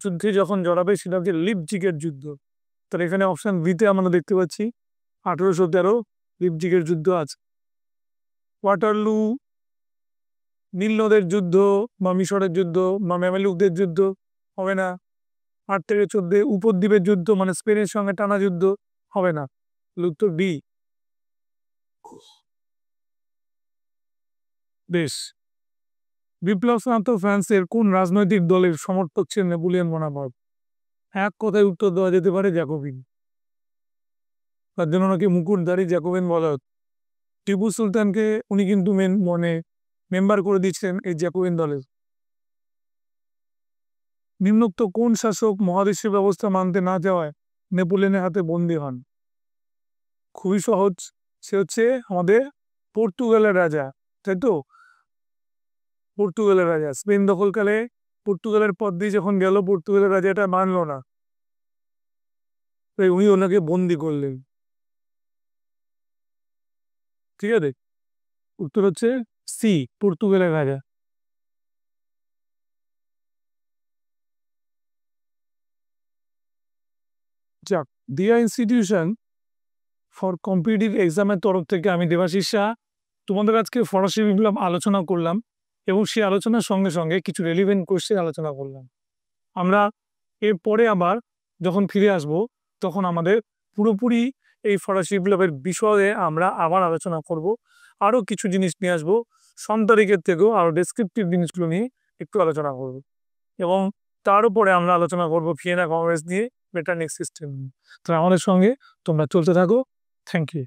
যুদ্ধে যখন জড়াবে সেটা হচ্ছে লিপজিগের যুদ্ধ। তাহলে এখানে অপশন বিতে আমরা দেখতে পাচ্ছি 1813 লিপজিগের যুদ্ধ আছে। ওয়াটারলু, নীল নদের যুদ্ধ বা মিশরের যুদ্ধ বা মেমেলুকদের যুদ্ধ হবে না। 8 থেকে 14 উপদ্বীপের যুদ্ধ মানে স্পেনের সঙ্গে টানা যুদ্ধ হবে না। উত্তর বি। বেশ, বিপ্লব শান্ত ফ্রান্সের কোন রাজনৈতিক দলের সমর্থক ছিলেন নেপোলিয়ন বোনাপার্ট? এক কথায় উত্তর দেওয়া যেতে পারে জ্যাকোবিন। তার জন্য ওনাকে মুকুটধারী জ্যাকোবিন বলা হতো। টিপু সুলতানকে উনি কিন্তু মেম্বার করে দিচ্ছেন এই জ্যাকোবিন দলের। নিম্নোক্ত কোন শাসক মহাদেশীয় ব্যবস্থা মানতে না যাওয়ায় নেপোলিয়নের হাতে বন্দী হন? খুবই সহজ, সে হচ্ছে আমাদের পর্তুগালের রাজা, তাই তো? পর্তুগালের রাজা স্পেন দখলকালে পর্তুগালের পথ দিয়ে যখন গেল, পর্তুগালের রাজা এটা মানল না, তাই উনি ওনাকে বন্দি করলেন। ঠিক আছে, উত্তর হচ্ছে সি, পর্তুগালের রাজা। যাক, দিয়া ইনস্টিটিউশন ফর কম্পিটিটিভ এক্সামের তরফ থেকে আমি দেবাশিস শাহ তোমাদের আজকে ফরাসি বিপ্লব আলোচনা করলাম, এবং সেই আলোচনার সঙ্গে সঙ্গে কিছু রেলিভেন্ট কোশ্চেন আলোচনা করলাম। আমরা এরপরে আবার যখন ফিরে আসব, তখন আমাদের পুরোপুরি এই ফরাসি বিপ্লবের বিষয়ে আমরা আবার আলোচনা করব। আরও কিছু জিনিস নিয়ে আসবো, সন তারিখের থেকেও আরও ডেসক্রিপটিভ জিনিসগুলো নিয়ে একটু আলোচনা করব, এবং তার উপরে আমরা আলোচনা করব ভিয়েনা কংগ্রেস নিয়ে, মেটারনিক সিস্টেম নিয়ে। তো আমাদের সঙ্গে তোমরা চলতে থাকো। Thank you.